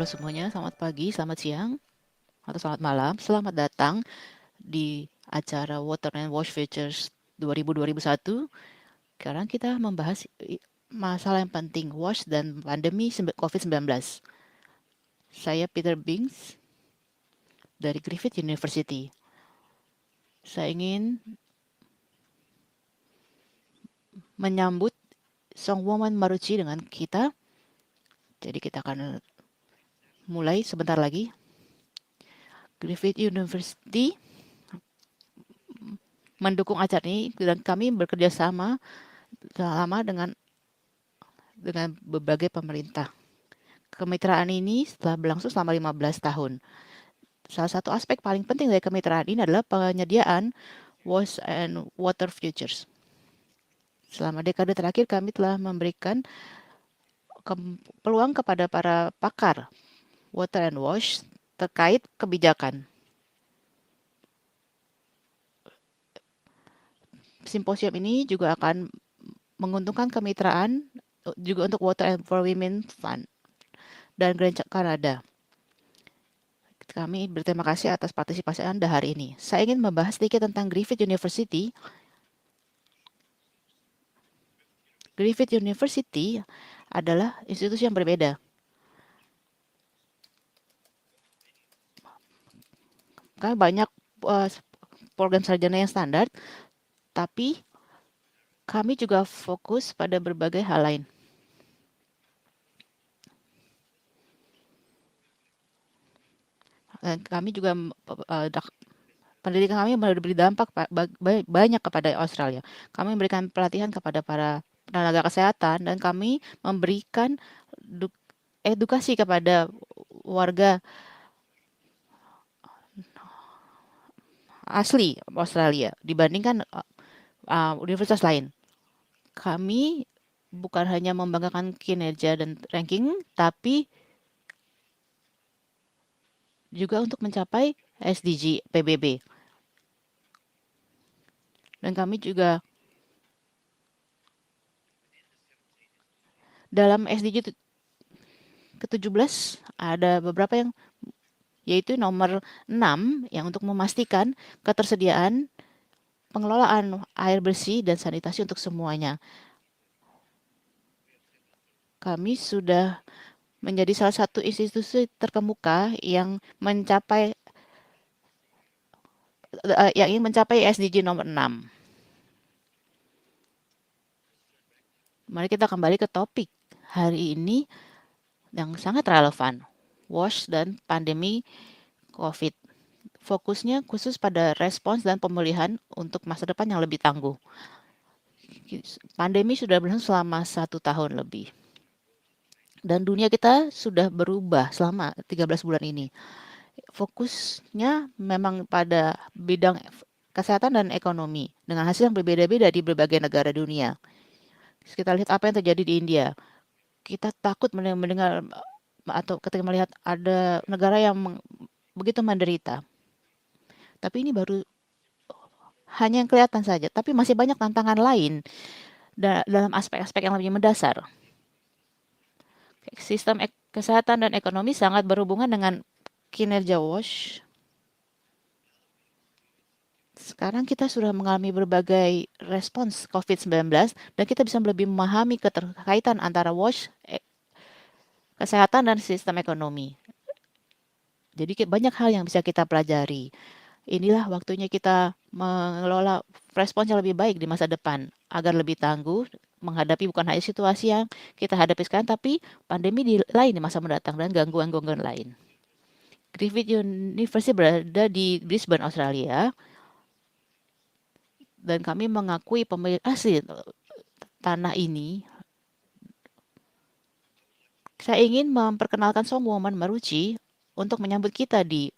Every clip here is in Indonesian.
semuanya, selamat pagi, selamat siang, atau selamat malam. Selamat datang di acara Water and Wash Futures 2021. Sekarang kita membahas masalah yang penting, wash dan pandemi COVID-19. Saya Peter Binks dari Griffith University. Saya ingin menyambut Songwoman Maruchi dengan kita. Jadi kita akan mulai sebentar lagi. Griffith University mendukung acara ini dan kami bekerja sama dengan berbagai pemerintah. Kemitraan ini setelah berlangsung selama 15 tahun. Salah satu aspek paling penting dari kemitraan ini adalah penyediaan wash and water futures. Selama dekade terakhir kami telah memberikan peluang kepada para pakar water and wash terkait kebijakan. Simposium ini juga akan menguntungkan kemitraan juga untuk Water and for Women Fund dan Grand Canada. Kami berterima kasih atas partisipasi Anda hari ini. Saya ingin membahas sedikit tentang Griffith University. Griffith University adalah institusi yang berbeda. Kami banyak program sarjana yang standar, tapi kami juga fokus pada berbagai hal lain. Dan kami juga pendidikan kami memberi dampak banyak kepada Australia. Kami memberikan pelatihan kepada para tenaga kesehatan dan kami memberikan edukasi kepada warga asli Australia dibandingkan universitas lain. Kami bukan hanya membanggakan kinerja dan ranking, tapi juga untuk mencapai SDG PBB. Dan kami juga dalam SDG ke-17 ada beberapa yang yaitu nomor 6 yang untuk memastikan ketersediaan pengelolaan air bersih dan sanitasi untuk semuanya. Kami sudah menjadi salah satu institusi terkemuka yang ingin mencapai SDG nomor 6. Mari kita kembali ke topik hari ini yang sangat relevan, WASH dan pandemi COVID. Fokusnya khusus pada respons dan pemulihan untuk masa depan yang lebih tangguh. Pandemi sudah berlangsung selama 1 tahun lebih. Dan dunia kita sudah berubah selama 13 bulan ini. Fokusnya memang pada bidang kesehatan dan ekonomi dengan hasil yang berbeda-beda di berbagai negara dunia. Kita lihat apa yang terjadi di India. Kita takut mendengar atau ketika melihat ada negara yang begitu menderita. Tapi ini baru hanya yang kelihatan saja, tapi masih banyak tantangan lain dalam aspek-aspek yang lebih mendasar. Sistem kesehatan dan ekonomi sangat berhubungan dengan kinerja WASH. Sekarang kita sudah mengalami berbagai respons COVID-19 dan kita bisa lebih memahami keterkaitan antara WASH, kesehatan, dan sistem ekonomi. Jadi banyak hal yang bisa kita pelajari. Inilah waktunya kita mengelola respons yang lebih baik di masa depan agar lebih tangguh menghadapi bukan hanya situasi yang kita hadapi sekarang, tapi pandemi lain di masa mendatang dan gangguan-gangguan lain. Griffith University berada di Brisbane, Australia, dan kami mengakui pemilik asli tanah ini. Saya ingin memperkenalkan Songwoman Maruchi untuk menyambut kita di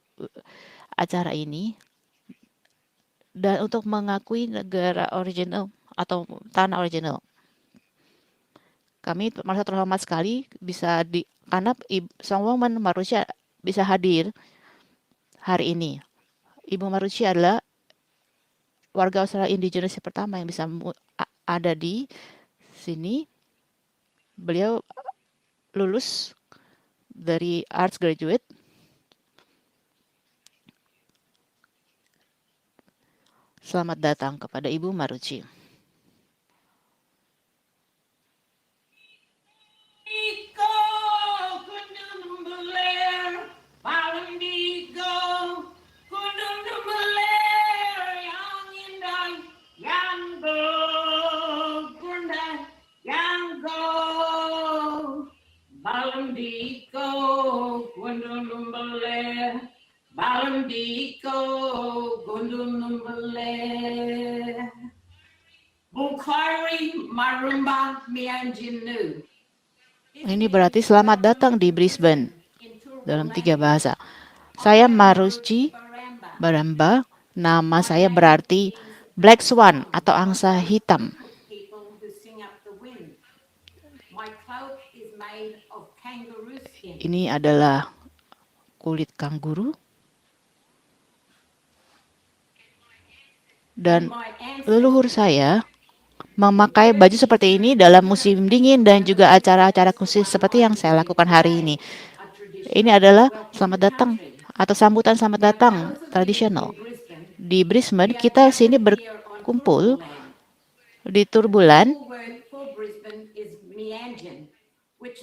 acara ini dan untuk mengakui negara original atau tanah original. Kami merasa terhormat sekali karena Songwoman Maruchi bisa hadir hari ini. Ibu Maruchi adalah warga Australia indigenous pertama yang bisa ada di sini. Beliau lulus dari arts graduate. Selamat datang kepada Ibu Maruci. Ini berarti selamat datang di Brisbane dalam 3 bahasa. Saya Maruci Baramba. Nama saya berarti Black Swan atau angsa hitam. Ini adalah kulit kanguru. Dan leluhur saya memakai baju seperti ini dalam musim dingin dan juga acara-acara khusus seperti yang saya lakukan hari ini. Ini adalah selamat datang atau sambutan selamat datang tradisional. Di Brisbane, kita sini berkumpul di Turbulan,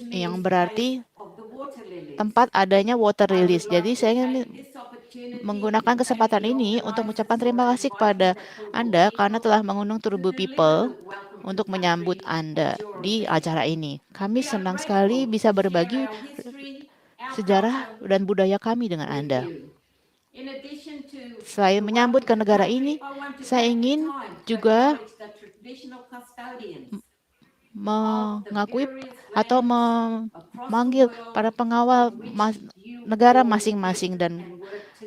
yang berarti tempat adanya water release. Jadi saya ingin menggunakan kesempatan ini untuk mengucapkan terima kasih kepada Anda karena telah mengundang Turbu People untuk menyambut Anda di acara ini. Kami senang sekali bisa berbagi sejarah dan budaya kami dengan Anda. Selain menyambut ke negara ini, saya ingin juga mengakui atau memanggil para pengawal negara masing-masing dan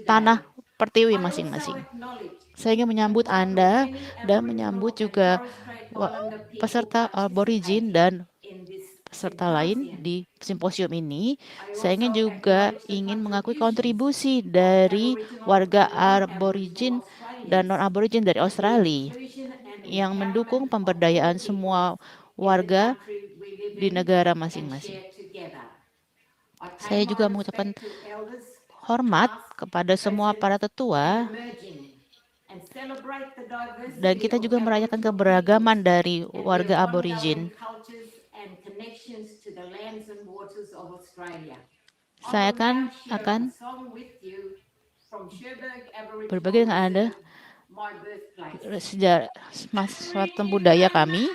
tanah pertiwi masing-masing. Saya ingin menyambut Anda dan menyambut juga peserta aborigin dan peserta lain di simposium ini. Saya ingin mengakui kontribusi dari warga aborigin dan non-aborigin dari Australia yang mendukung pemberdayaan semua warga di negara masing-masing. Saya juga mengucapkan hormat kepada semua para tetua, dan kita juga merayakan keberagaman dari warga aborigin. Saya akan berbagi dengan Anda sejarah suatu budaya kami.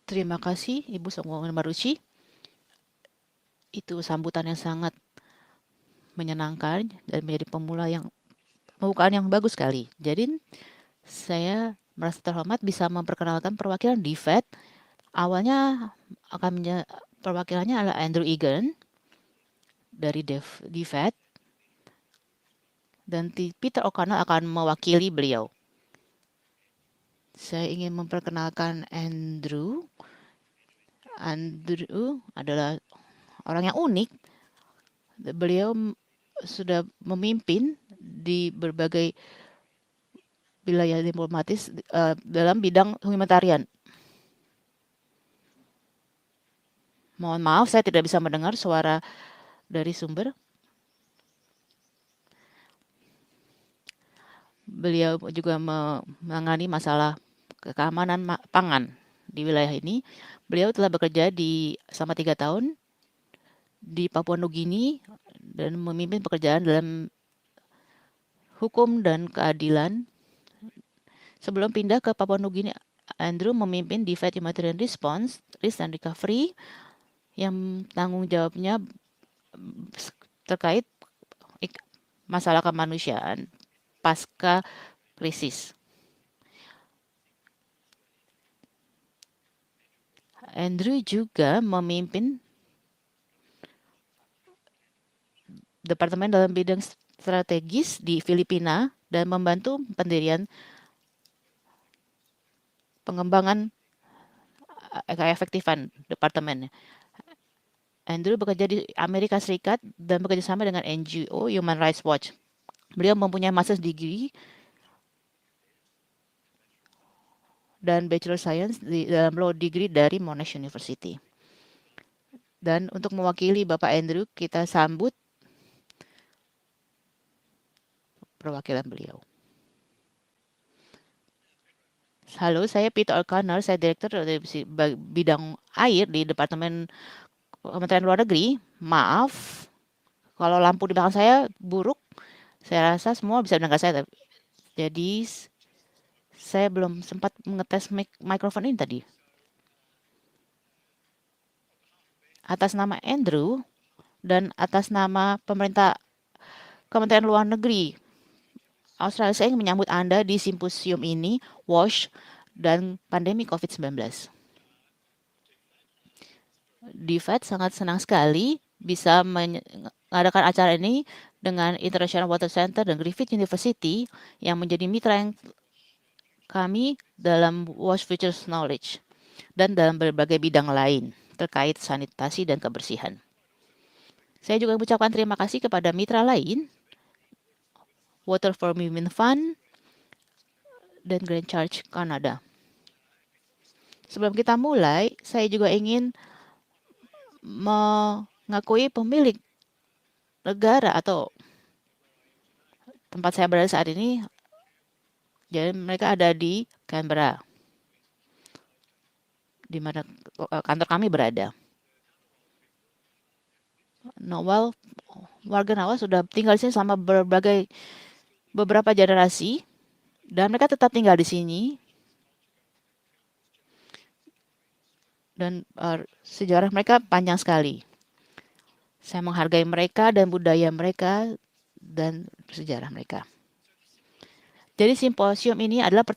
Terima kasih Ibu Songwon Maruci. Itu sambutan yang sangat menyenangkan dan menjadi pembukaan yang bagus sekali. Jadi saya merasa terhormat bisa memperkenalkan perwakilan DFAT. Awalnya perwakilannya adalah Andrew Egan dari DFAT dan Peter O'Connell akan mewakili beliau. Saya ingin memperkenalkan Andrew. Andrew adalah orang yang unik. Beliau sudah memimpin di berbagai wilayah diplomatis dalam bidang humanitarian. Mohon maaf, saya tidak bisa mendengar suara dari sumber. Beliau juga menangani masalah keamanan pangan di wilayah ini. Beliau telah bekerja selama 3 tahun di Papua Nugini dan memimpin pekerjaan dalam hukum dan keadilan. Sebelum pindah ke Papua Nugini, Andrew memimpin DFID Humanitarian Response, Risk and Recovery, yang tanggung jawabnya terkait masalah kemanusiaan pasca krisis. Andrew juga memimpin departemen dalam bidang strategis di Filipina dan membantu pendirian pengembangan keefektifan departemen. Andrew bekerja di Amerika Serikat dan bekerja sama dengan NGO Human Rights Watch. Beliau mempunyai master's degree dan bachelor science dalam law degree dari Monash University. Dan untuk mewakili Bapak Andrew, kita sambut perwakilan beliau. Halo, saya Peter O'Connor, saya direktur dari bidang air di Departemen Kementerian Luar Negeri. Maaf, kalau lampu di belakang saya buruk, saya rasa semua bisa mendengar saya. Jadi, saya belum sempat mengetes mikrofon ini tadi. Atas nama Andrew dan atas nama pemerintah Kementerian Luar Negeri Australia, saya ingin menyambut Anda di simposium ini, WASH, dan pandemi COVID-19. DFAT sangat senang sekali bisa mengadakan acara ini dengan International Water Center dan Griffith University yang menjadi mitra yang kami dalam WASH Futures Knowledge dan dalam berbagai bidang lain terkait sanitasi dan kebersihan. Saya juga mengucapkan terima kasih kepada mitra lain, Water for Women Fund, dan Grand Charge Canada. Sebelum kita mulai, saya juga ingin mengakui pemilik negara atau tempat saya berada saat ini. Jadi mereka ada di Canberra, di mana kantor kami berada. Noel, warga Noel sudah tinggal di sini selama beberapa generasi dan mereka tetap tinggal di sini. Dan sejarah mereka panjang sekali. Saya menghargai mereka dan budaya mereka dan sejarah mereka. Jadi simposium ini adalah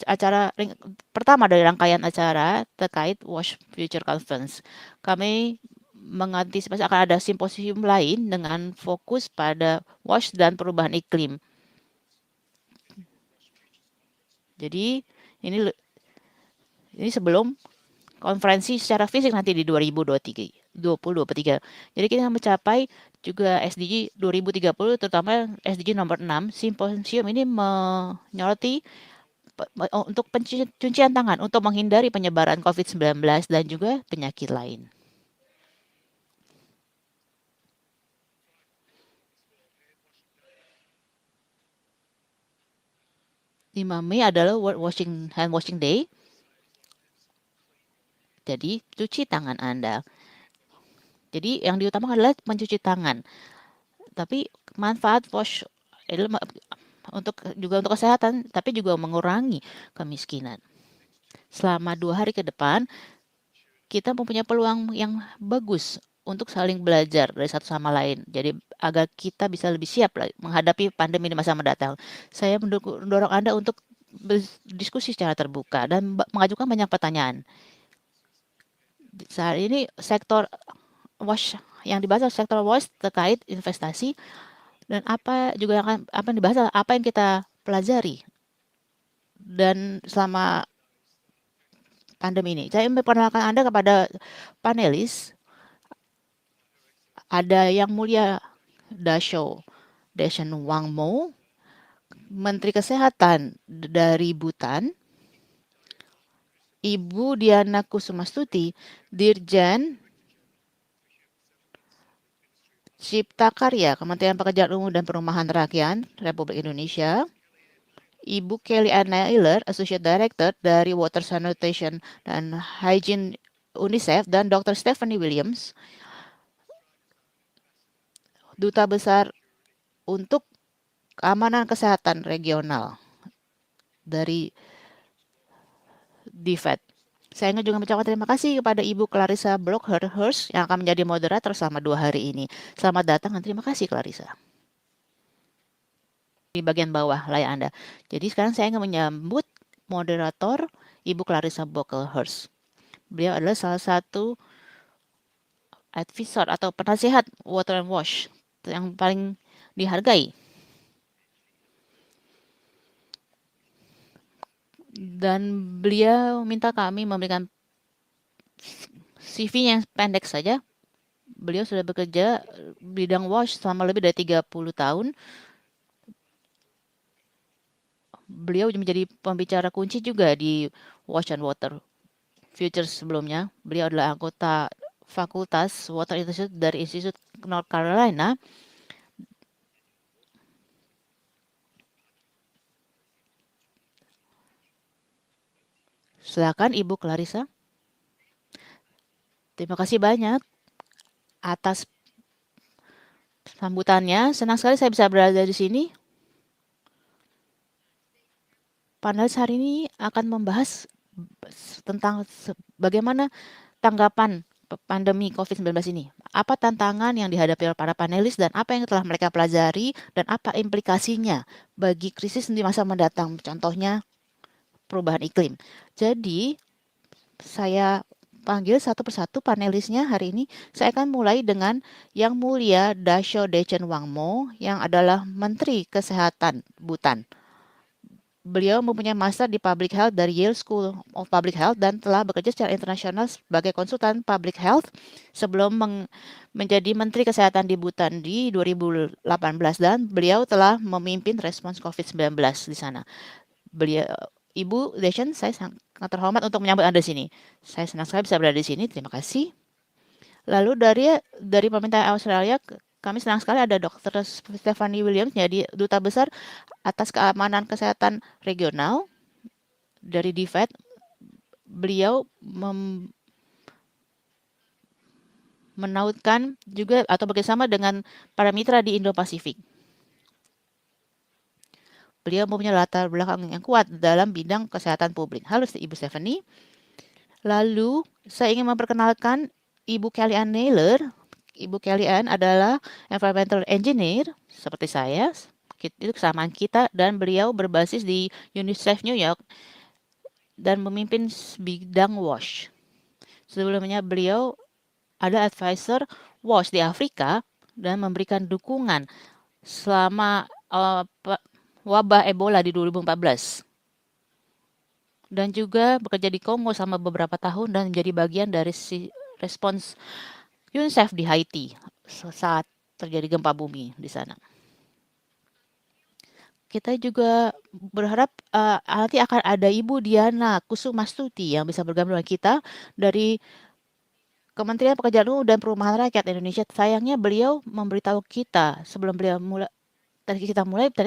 acara pertama dari rangkaian acara terkait WASH Future Conference. Kami mengantisipasi akan ada simposium lain dengan fokus pada WASH dan perubahan iklim. Jadi ini sebelum konferensi secara fisik nanti di 2023. Jadi kita mencapai juga SDG 2030, terutama SDG nomor 6. Simposium ini menyoroti untuk pencucian tangan untuk menghindari penyebaran COVID-19 dan juga penyakit lain. 5 Mei adalah World Hand Washing Day. Jadi, cuci tangan Anda. Jadi, yang diutamakan adalah mencuci tangan. Tapi manfaat wash untuk kesehatan, tapi juga mengurangi kemiskinan. Selama 2 hari ke depan, kita mempunyai peluang yang bagus untuk saling belajar dari satu sama lain. Jadi agar kita bisa lebih siap menghadapi pandemi di masa mendatang. Saya mendorong Anda untuk berdiskusi secara terbuka dan mengajukan banyak pertanyaan. Saat ini sektor WASH yang dibahas sektor WASH terkait investasi dan apa yang dibahas apa yang kita pelajari dan selama pandemi ini. Saya memperkenalkan Anda kepada panelis. Ada Yang Mulia Dashen Wangmo, Menteri Kesehatan dari Bhutan, Ibu Diana Kusumastuti, Dirjen Cipta Karya, Kementerian Pekerjaan Umum dan Perumahan Rakyat Republik Indonesia, Ibu Kelly Ann Naylor, Associate Director dari Water Sanitation dan Hygiene UNICEF, dan Dr. Stephanie Williams, Duta Besar untuk Keamanan Kesehatan Regional dari DFAT. Saya ingin juga mengucapkan terima kasih kepada Ibu Clarissa Brockhurst yang akan menjadi moderator selama 2 hari ini. Selamat datang dan terima kasih Clarissa. Di bagian bawah layar Anda. Jadi sekarang saya ingin menyambut moderator Ibu Clarissa Brockhurst. Beliau adalah salah satu advisor atau penasihat Water and Wash yang paling dihargai. Dan beliau minta kami memberikan CV yang pendek saja. Beliau sudah bekerja bidang wash selama lebih dari 30 tahun. Beliau menjadi pembicara kunci juga di Wash and Water Futures sebelumnya. Beliau adalah anggota Fakultas Water Institute dari Institute North Carolina. Silakan Ibu Clarissa. Terima kasih banyak atas sambutannya. Senang sekali saya bisa berada di sini. Panelis hari ini akan membahas tentang bagaimana tanggapan pandemi COVID-19 ini. Apa tantangan yang dihadapi oleh para panelis dan apa yang telah mereka pelajari dan apa implikasinya bagi krisis di masa mendatang. Contohnya perubahan iklim. Jadi saya panggil satu persatu panelisnya hari ini. Saya akan mulai dengan Yang Mulia Dasho Dechen Wangmo yang adalah Menteri Kesehatan Bhutan. Beliau mempunyai master di Public Health dari Yale School of Public Health dan telah bekerja secara internasional sebagai konsultan Public Health sebelum menjadi Menteri Kesehatan di Bhutan di 2018 dan beliau telah memimpin respons COVID-19 di sana. Beliau, Ibu Dechen, saya sangat terhormat untuk menyambut Anda di sini. Saya senang sekali bisa berada di sini. Terima kasih. Lalu dari pemerintah Australia, kami senang sekali ada Dr. Stephanie Williams, jadi Duta Besar atas Keamanan Kesehatan Regional dari DFAT. Beliau menautkan juga atau bekerjasama dengan para mitra di Indo-Pasifik. Beliau mempunyai latar belakang yang kuat dalam bidang kesehatan publik. Halo Ibu Stephanie. Lalu saya ingin memperkenalkan Ibu Kelly Ann Naylor. Ibu Kelly Ann adalah environmental engineer seperti saya. Itu kesamaan kita dan beliau berbasis di UNICEF New York dan memimpin bidang WASH. Sebelumnya beliau ada advisor WASH di Afrika dan memberikan dukungan selama wabah Ebola di 2014. Dan juga bekerja di Kongo selama beberapa tahun dan menjadi bagian dari respons UNICEF di Haiti saat terjadi gempa bumi di sana. Kita juga berharap nanti akan ada Ibu Diana Kusumastuti yang bisa bergabung dengan kita dari Kementerian Pekerjaan Umum dan Perumahan Rakyat Indonesia. Sayangnya beliau memberitahu kita sebelum beliau ternyata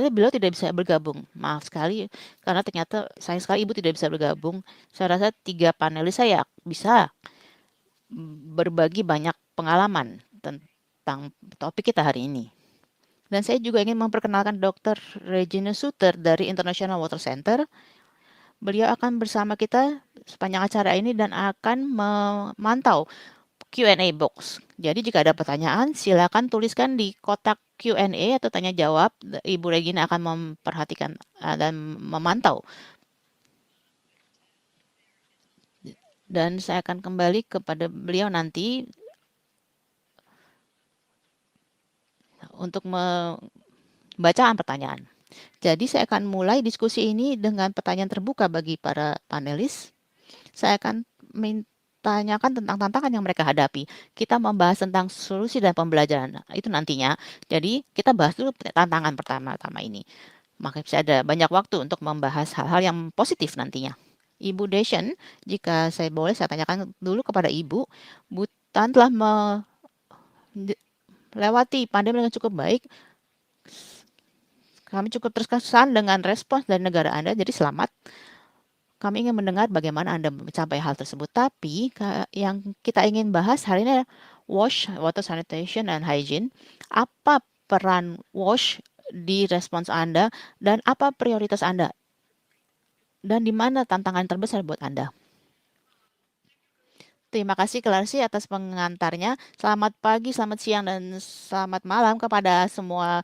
beliau tidak bisa bergabung. Maaf sekali, karena ternyata sayang sekali Ibu tidak bisa bergabung. Saya rasa 3 panelis saya bisa berbagi banyak pengalaman tentang topik kita hari ini. Dan saya juga ingin memperkenalkan Dr. Regina Suter dari International Water Center. Beliau akan bersama kita sepanjang acara ini dan akan memantau Q&A box. Jadi jika ada pertanyaan, silakan tuliskan di kotak Q&A atau tanya jawab. Ibu Regina akan memperhatikan dan memantau. Dan saya akan kembali kepada beliau nanti untuk membacaan pertanyaan. Jadi saya akan mulai diskusi ini dengan pertanyaan terbuka bagi para panelis. Saya akan tanyakan tentang tantangan yang mereka hadapi. Kita membahas tentang solusi dan pembelajaran. Itu nantinya. Jadi kita bahas dulu tantangan pertama-tama ini. Maka bisa ada banyak waktu untuk membahas hal-hal yang positif nantinya. Ibu Dechen, jika saya boleh saya tanyakan dulu kepada Ibu. Bhutan telah melewati pandemi dengan cukup baik. Kami cukup terkesan dengan respons dari negara Anda, jadi selamat. Kami ingin mendengar bagaimana Anda mencapai hal tersebut. Tapi yang kita ingin bahas hari ini adalah WASH, Water Sanitation and Hygiene. Apa peran WASH di respons Anda dan apa prioritas Anda? Dan di mana tantangan terbesar buat Anda? Terima kasih Clarcy atas pengantarnya. Selamat pagi, selamat siang, dan selamat malam kepada semua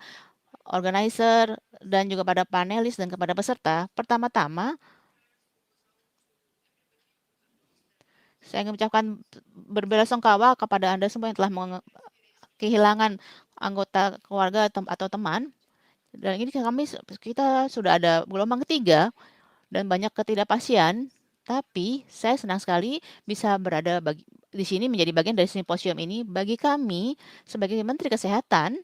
organizer dan juga pada panelis dan kepada peserta. Pertama-tama, saya ingin mengucapkan berbelasungkawa kepada Anda semua yang telah kehilangan anggota keluarga atau teman. Dan ini kita sudah ada gelombang ketiga dan banyak ketidakpastian. Tapi saya senang sekali bisa berada di sini menjadi bagian dari simposium ini. Bagi kami sebagai Menteri Kesehatan,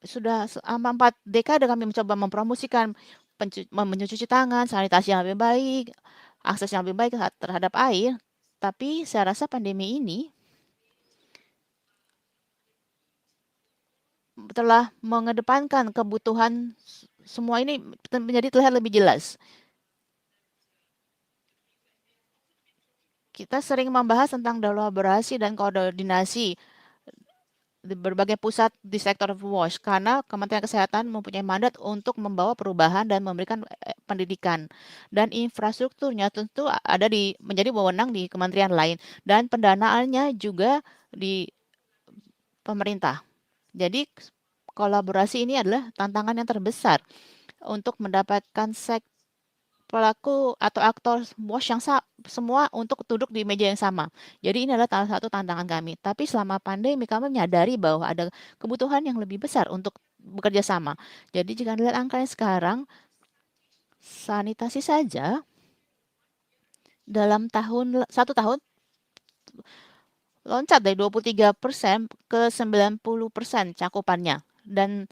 sudah selama 4 dekade kami mencoba mempromosikan mencuci tangan, sanitasi yang lebih baik, akses yang lebih baik terhadap air. Tapi saya rasa pandemi ini telah mengedepankan kebutuhan semua ini menjadi terlihat lebih jelas. Kita sering membahas tentang kolaborasi dan koordinasi di berbagai pusat di sektor WASH karena Kementerian Kesehatan mempunyai mandat untuk membawa perubahan dan memberikan pendidikan, dan infrastrukturnya tentu ada menjadi wewenang di kementerian lain dan pendanaannya juga di pemerintah. Jadi kolaborasi ini adalah tantangan yang terbesar untuk mendapatkan pelaku atau aktor WASH yang semua untuk duduk di meja yang sama. Jadi ini adalah salah satu tantangan kami. Tapi selama pandemi kami menyadari bahwa ada kebutuhan yang lebih besar untuk bekerja sama. Jadi jika dilihat angkanya sekarang, sanitasi saja dalam satu tahun loncat dari 23% ke 90% cakupannya. Dan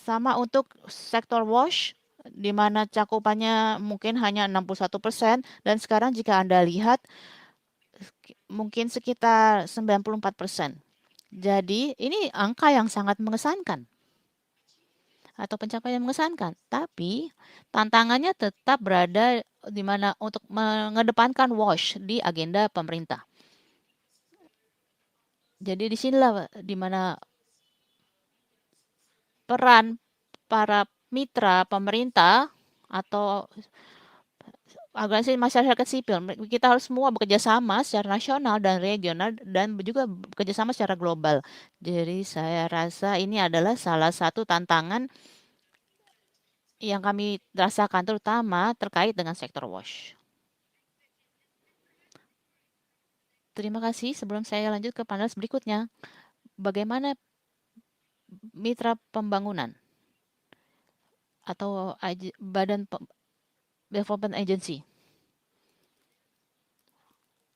sama untuk sektor WASH, di mana cakupannya mungkin hanya 61%, dan sekarang jika Anda lihat mungkin sekitar 94%. Jadi ini angka yang sangat mengesankan atau pencapaian yang mengesankan. Tapi tantangannya tetap berada di mana untuk mengedepankan WASH di agenda pemerintah. Jadi disinilah di mana peran para mitra pemerintah atau organisasi masyarakat sipil, kita harus semua bekerja sama secara nasional dan regional dan juga bekerja sama secara global. Jadi saya rasa ini adalah salah satu tantangan yang kami rasakan terutama terkait dengan sektor WASH. Terima kasih. Sebelum saya lanjut ke panel berikutnya, bagaimana mitra pembangunan atau badan development agency?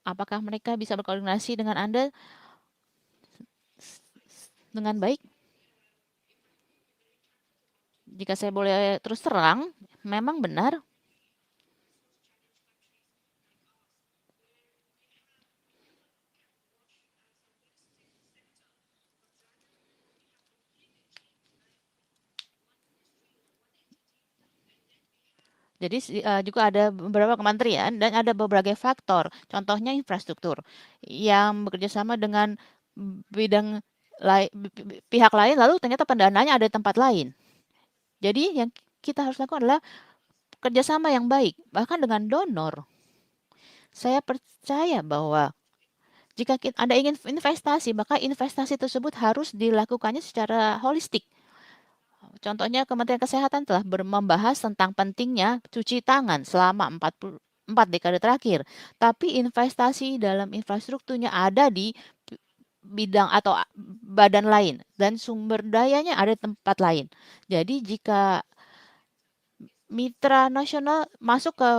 Apakah mereka bisa berkoordinasi dengan Anda dengan baik? Jika saya boleh terus terang, memang benar jadi juga ada beberapa kementerian dan ada beberapa faktor, contohnya infrastruktur, yang bekerja sama dengan bidang pihak lain, lalu ternyata pendanaannya ada di tempat lain. Jadi yang kita harus lakukan adalah kerjasama yang baik, bahkan dengan donor. Saya percaya bahwa jika Anda ingin investasi, maka investasi tersebut harus dilakukannya secara holistik. Contohnya Kementerian Kesehatan telah membahas tentang pentingnya cuci tangan selama 4 dekade terakhir. Tapi investasi dalam infrastrukturnya ada di bidang atau badan lain dan sumber dayanya ada di tempat lain. Jadi jika mitra nasional masuk ke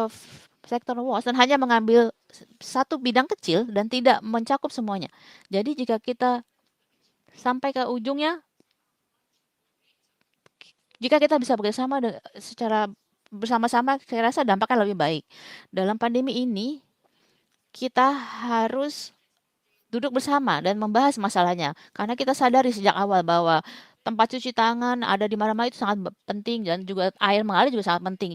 sektor WASH dan hanya mengambil satu bidang kecil dan tidak mencakup semuanya. Jadi jika kita sampai ke ujungnya, jika kita bisa bekerjasama secara bersama-sama, saya rasa dampaknya lebih baik. Dalam pandemi ini, kita harus duduk bersama dan membahas masalahnya. Karena kita sadari sejak awal bahwa tempat cuci tangan ada di mana-mana itu sangat penting dan juga air mengalir juga sangat penting.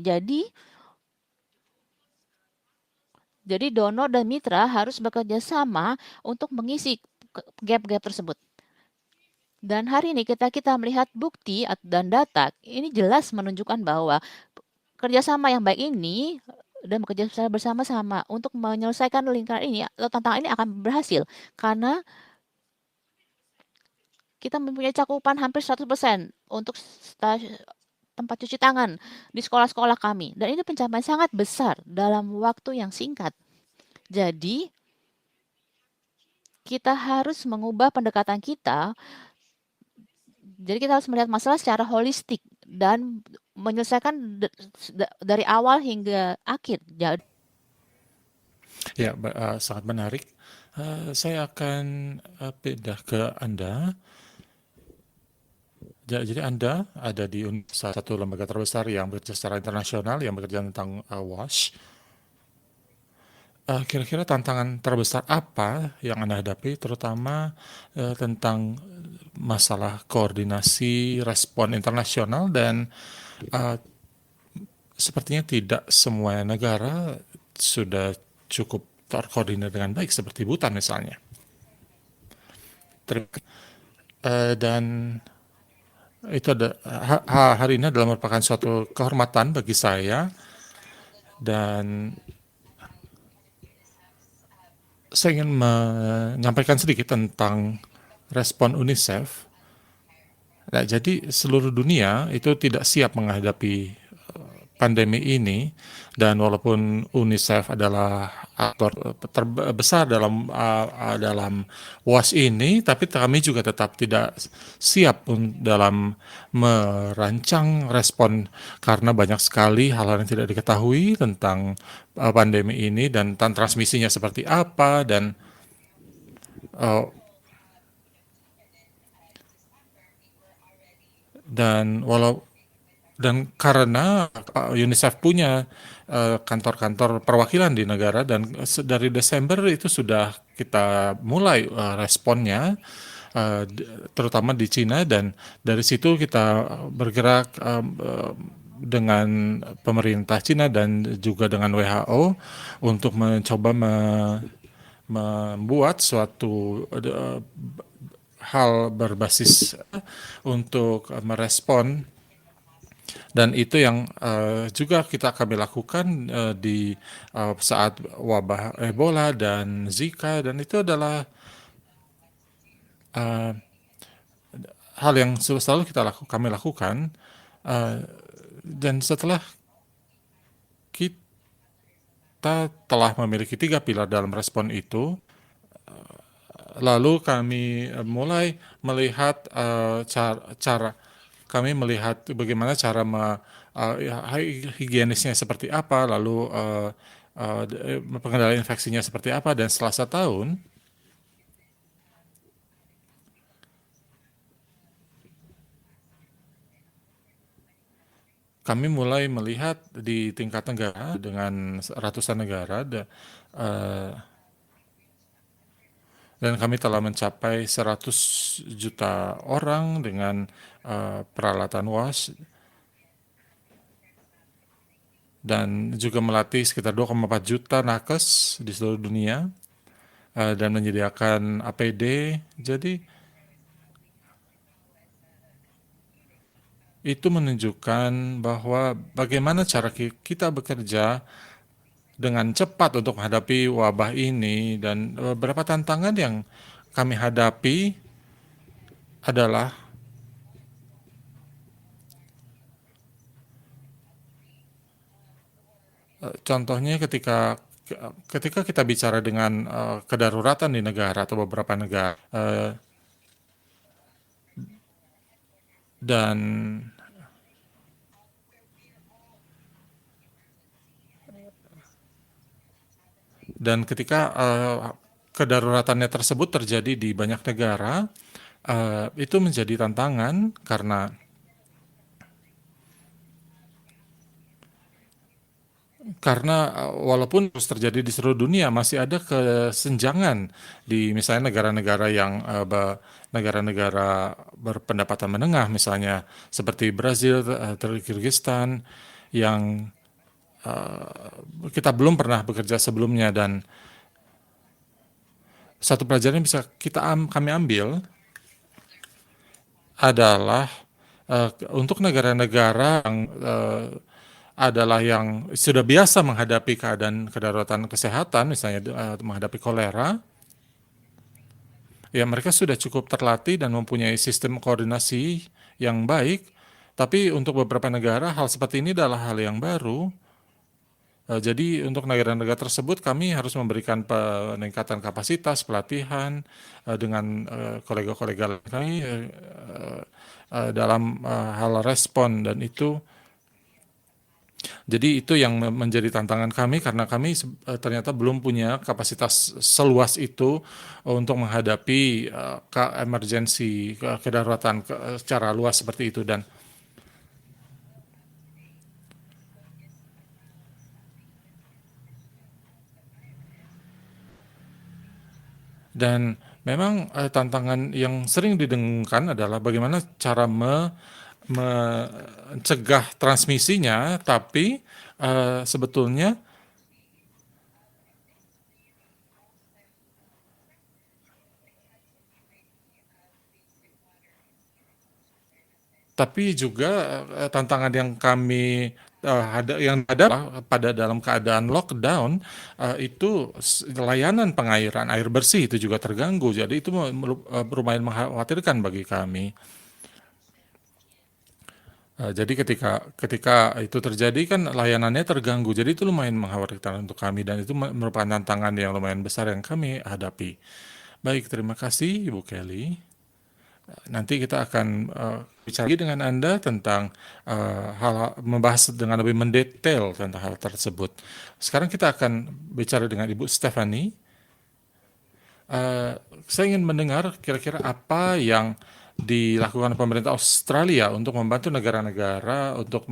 Jadi donor dan mitra harus bekerja sama untuk mengisi gap-gap tersebut. Dan hari ini kita melihat bukti dan data ini jelas menunjukkan bahwa kerjasama yang baik ini dan bekerja secara bersama-sama untuk menyelesaikan lingkaran ini atau tantangan ini akan berhasil karena kita mempunyai cakupan hampir 100% untuk tempat cuci tangan di sekolah-sekolah kami. Dan ini pencapaian sangat besar dalam waktu yang singkat. Jadi, kita harus mengubah pendekatan kita. Jadi kita harus melihat masalah secara holistik dan menyelesaikan dari awal hingga akhir. Ya, sangat menarik. Saya akan pindah ke Anda. Jadi Anda ada di salah satu lembaga terbesar yang bekerja secara internasional, yang bekerja tentang WASH. Kira-kira tantangan terbesar apa yang Anda hadapi, terutama tentang masalah koordinasi respon internasional dan sepertinya tidak semua negara sudah cukup terkoordinir dengan baik seperti Bhutan misalnya. Dan itu hari ini adalah merupakan suatu kehormatan bagi saya, dan saya ingin menyampaikan sedikit tentang respon UNICEF. Nah, jadi seluruh dunia itu tidak siap menghadapi pandemi ini, dan walaupun UNICEF adalah aktor terbesar dalam WASH ini, tapi kami juga tetap tidak siap dalam merancang respon karena banyak sekali hal-hal yang tidak diketahui tentang pandemi ini dan transmisinya seperti apa, dan karena UNICEF punya kantor-kantor perwakilan di negara, dan dari Desember itu sudah kita mulai responnya, terutama di Cina, dan dari situ kita bergerak dengan pemerintah Cina dan juga dengan WHO untuk mencoba membuat suatu hal berbasis untuk merespon. Dan itu yang juga kami lakukan di saat wabah Ebola dan Zika, dan itu adalah hal yang selalu kami lakukan. Dan setelah kita telah memiliki 3 pilar dalam respon itu, lalu kami mulai melihat kami melihat bagaimana cara higienisnya seperti apa, lalu pengendalian infeksinya seperti apa, dan setelah setahun kami mulai melihat di tingkat negara dengan ratusan negara, dan kami telah mencapai 100 juta orang dengan peralatan WASH, dan juga melatih sekitar 2,4 juta nakes di seluruh dunia, dan menyediakan APD. Jadi itu menunjukkan bahwa bagaimana cara kita bekerja dengan cepat untuk menghadapi wabah ini, dan beberapa tantangan yang kami hadapi adalah contohnya ketika kita bicara dengan kedaruratan di negara atau beberapa negara, dan ketika kedaruratannya tersebut terjadi di banyak negara, itu menjadi tantangan karena karena walaupun terus terjadi di seluruh dunia, masih ada kesenjangan di misalnya negara-negara yang negara-negara berpendapatan menengah, misalnya seperti Brazil, Kyrgyzstan, yang kita belum pernah bekerja sebelumnya. Dan satu pelajaran yang bisa kami ambil adalah untuk negara-negara yang adalah yang sudah biasa menghadapi keadaan kedaruratan kesehatan, misalnya menghadapi kolera, ya mereka sudah cukup terlatih dan mempunyai sistem koordinasi yang baik. Tapi untuk beberapa negara, hal seperti ini adalah hal yang baru. Jadi untuk negara-negara tersebut kami harus memberikan peningkatan kapasitas, pelatihan dengan kolega-kolega kami dalam hal respon, dan itu jadi itu yang menjadi tantangan kami karena kami ternyata belum punya kapasitas seluas itu untuk menghadapi emergensi kedaruratan secara luas seperti itu. Dan memang tantangan yang sering didengungkan adalah bagaimana cara mencegah transmisinya, tapi sebetulnya tapi juga tantangan yang kami yang ada pada dalam keadaan lockdown, itu layanan pengairan air bersih itu juga terganggu. Jadi itu lumayan mengkhawatirkan bagi kami. Jadi ketika itu terjadi kan layanannya terganggu. Jadi itu lumayan mengkhawatirkan untuk kami, dan itu merupakan tantangan yang lumayan besar yang kami hadapi. Baik, terima kasih Ibu Kelly. Nanti kita akan bicara lagi dengan Anda tentang membahas dengan lebih mendetail tentang hal tersebut. Sekarang kita akan bicara dengan Ibu Stephanie. Saya ingin mendengar kira-kira apa yang dilakukan pemerintah Australia untuk membantu negara-negara untuk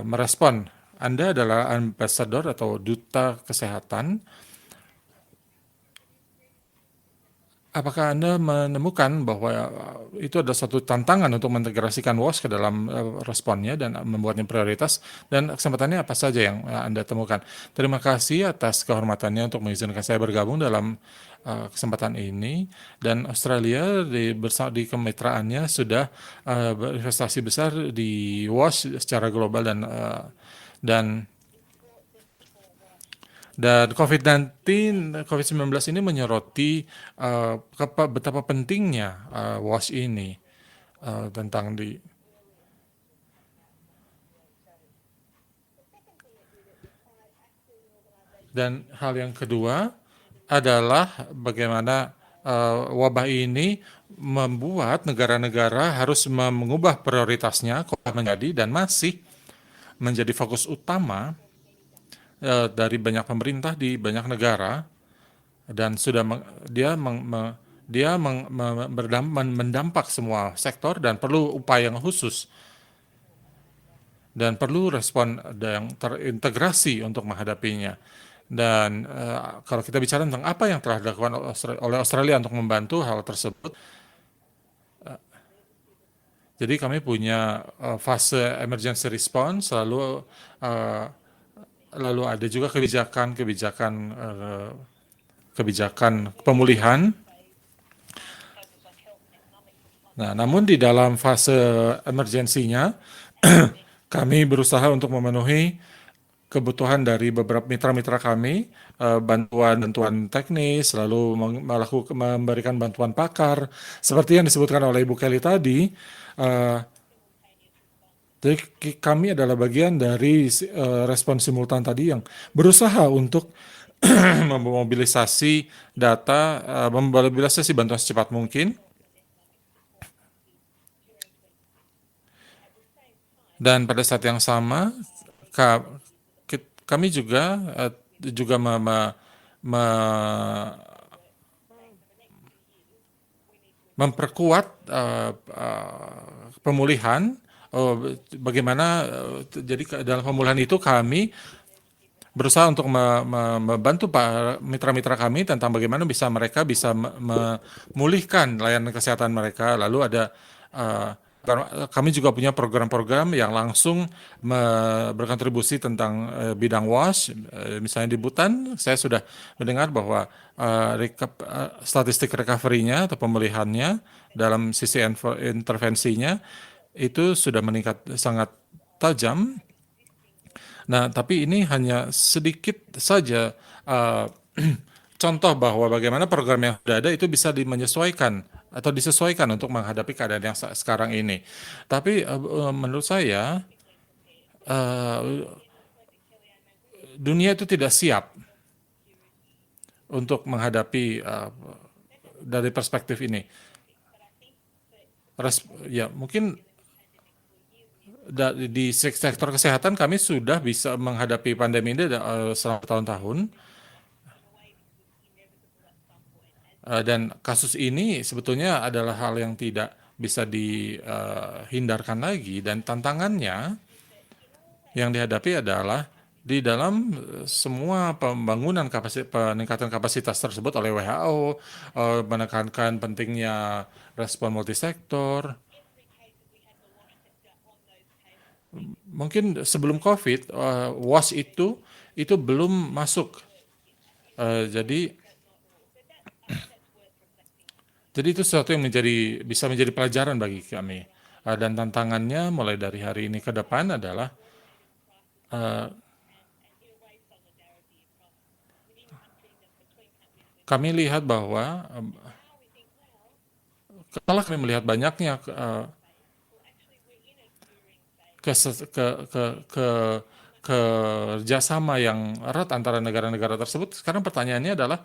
merespon. Anda adalah ambassador atau duta kesehatan. Apakah Anda menemukan bahwa itu adalah suatu tantangan untuk mengintegrasikan WOS ke dalam responnya dan membuatnya prioritas, dan kesempatannya apa saja yang Anda temukan? Terima kasih atas kehormatannya untuk mengizinkan saya bergabung dalam kesempatan ini. Dan Australia di kemitraannya sudah berinvestasi besar di WOS secara global, dan COVID-19 ini menyoroti betapa pentingnya WASH ini tentang dan hal yang kedua adalah bagaimana wabah ini membuat negara-negara harus mengubah prioritasnya dan masih menjadi fokus utama dari banyak pemerintah di banyak negara, dan sudah mendampak semua sektor dan perlu upaya yang khusus dan perlu respon yang terintegrasi untuk menghadapinya. Dan kalau kita bicara tentang apa yang telah dilakukan oleh Australia untuk membantu hal tersebut, jadi kami punya fase emergency response, lalu ada juga kebijakan pemulihan. Nah, namun di dalam fase emergensinya, kami berusaha untuk memenuhi kebutuhan dari beberapa mitra-mitra kami, bantuan teknis, lalu memberikan bantuan pakar, seperti yang disebutkan oleh Ibu Kelly tadi. Jadi kami adalah bagian dari respon simultan tadi yang berusaha untuk memobilisasi data, memobilisasi bantuan secepat mungkin. Dan pada saat yang sama, kami juga memperkuat pemulihan bagaimana jadi dalam pemulihan itu kami berusaha untuk membantu para mitra-mitra kami tentang bagaimana mereka bisa memulihkan layanan kesehatan mereka. Lalu ada uh, kami juga punya program-program yang langsung berkontribusi tentang bidang WASH. Misalnya di Butan, saya sudah mendengar bahwa statistik recovery-nya atau pemulihannya dalam sisi intervensinya itu sudah meningkat sangat tajam. Nah, tapi ini hanya sedikit saja uh, contoh bahwa bagaimana program yang sudah ada itu bisa menyesuaikan atau disesuaikan untuk menghadapi keadaan yang sekarang ini. Tapi menurut saya uh, dunia itu tidak siap untuk menghadapi dari perspektif ini. Ya, mungkin di sektor kesehatan kami sudah bisa menghadapi pandemi ini selama tahun-tahun. Dan kasus ini sebetulnya adalah hal yang tidak bisa dihindarkan lagi, dan tantangannya yang dihadapi adalah di dalam semua pembangunan peningkatan kapasitas tersebut oleh WHO, menekankan pentingnya respon multisektor. Mungkin sebelum COVID, WAS itu belum masuk. Jadi itu sesuatu yang bisa menjadi pelajaran bagi kami. Dan tantangannya mulai dari hari ini ke depan adalah kami lihat bahwa setelah kami melihat banyaknya kerjasama yang erat antara negara-negara tersebut, sekarang pertanyaannya adalah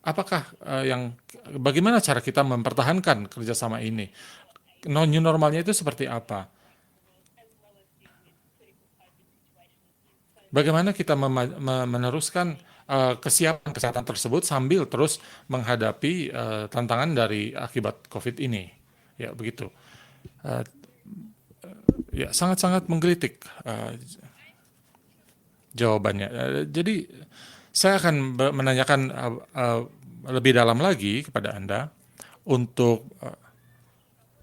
apakah bagaimana cara kita mempertahankan kerjasama ini? New normalnya itu seperti apa? Bagaimana kita meneruskan kesiapan kesehatan tersebut sambil terus menghadapi tantangan dari akibat COVID ini? Ya, begitu. Ya, sangat-sangat menggelitik jawabannya. Jadi, saya akan menanyakan lebih dalam lagi kepada Anda untuk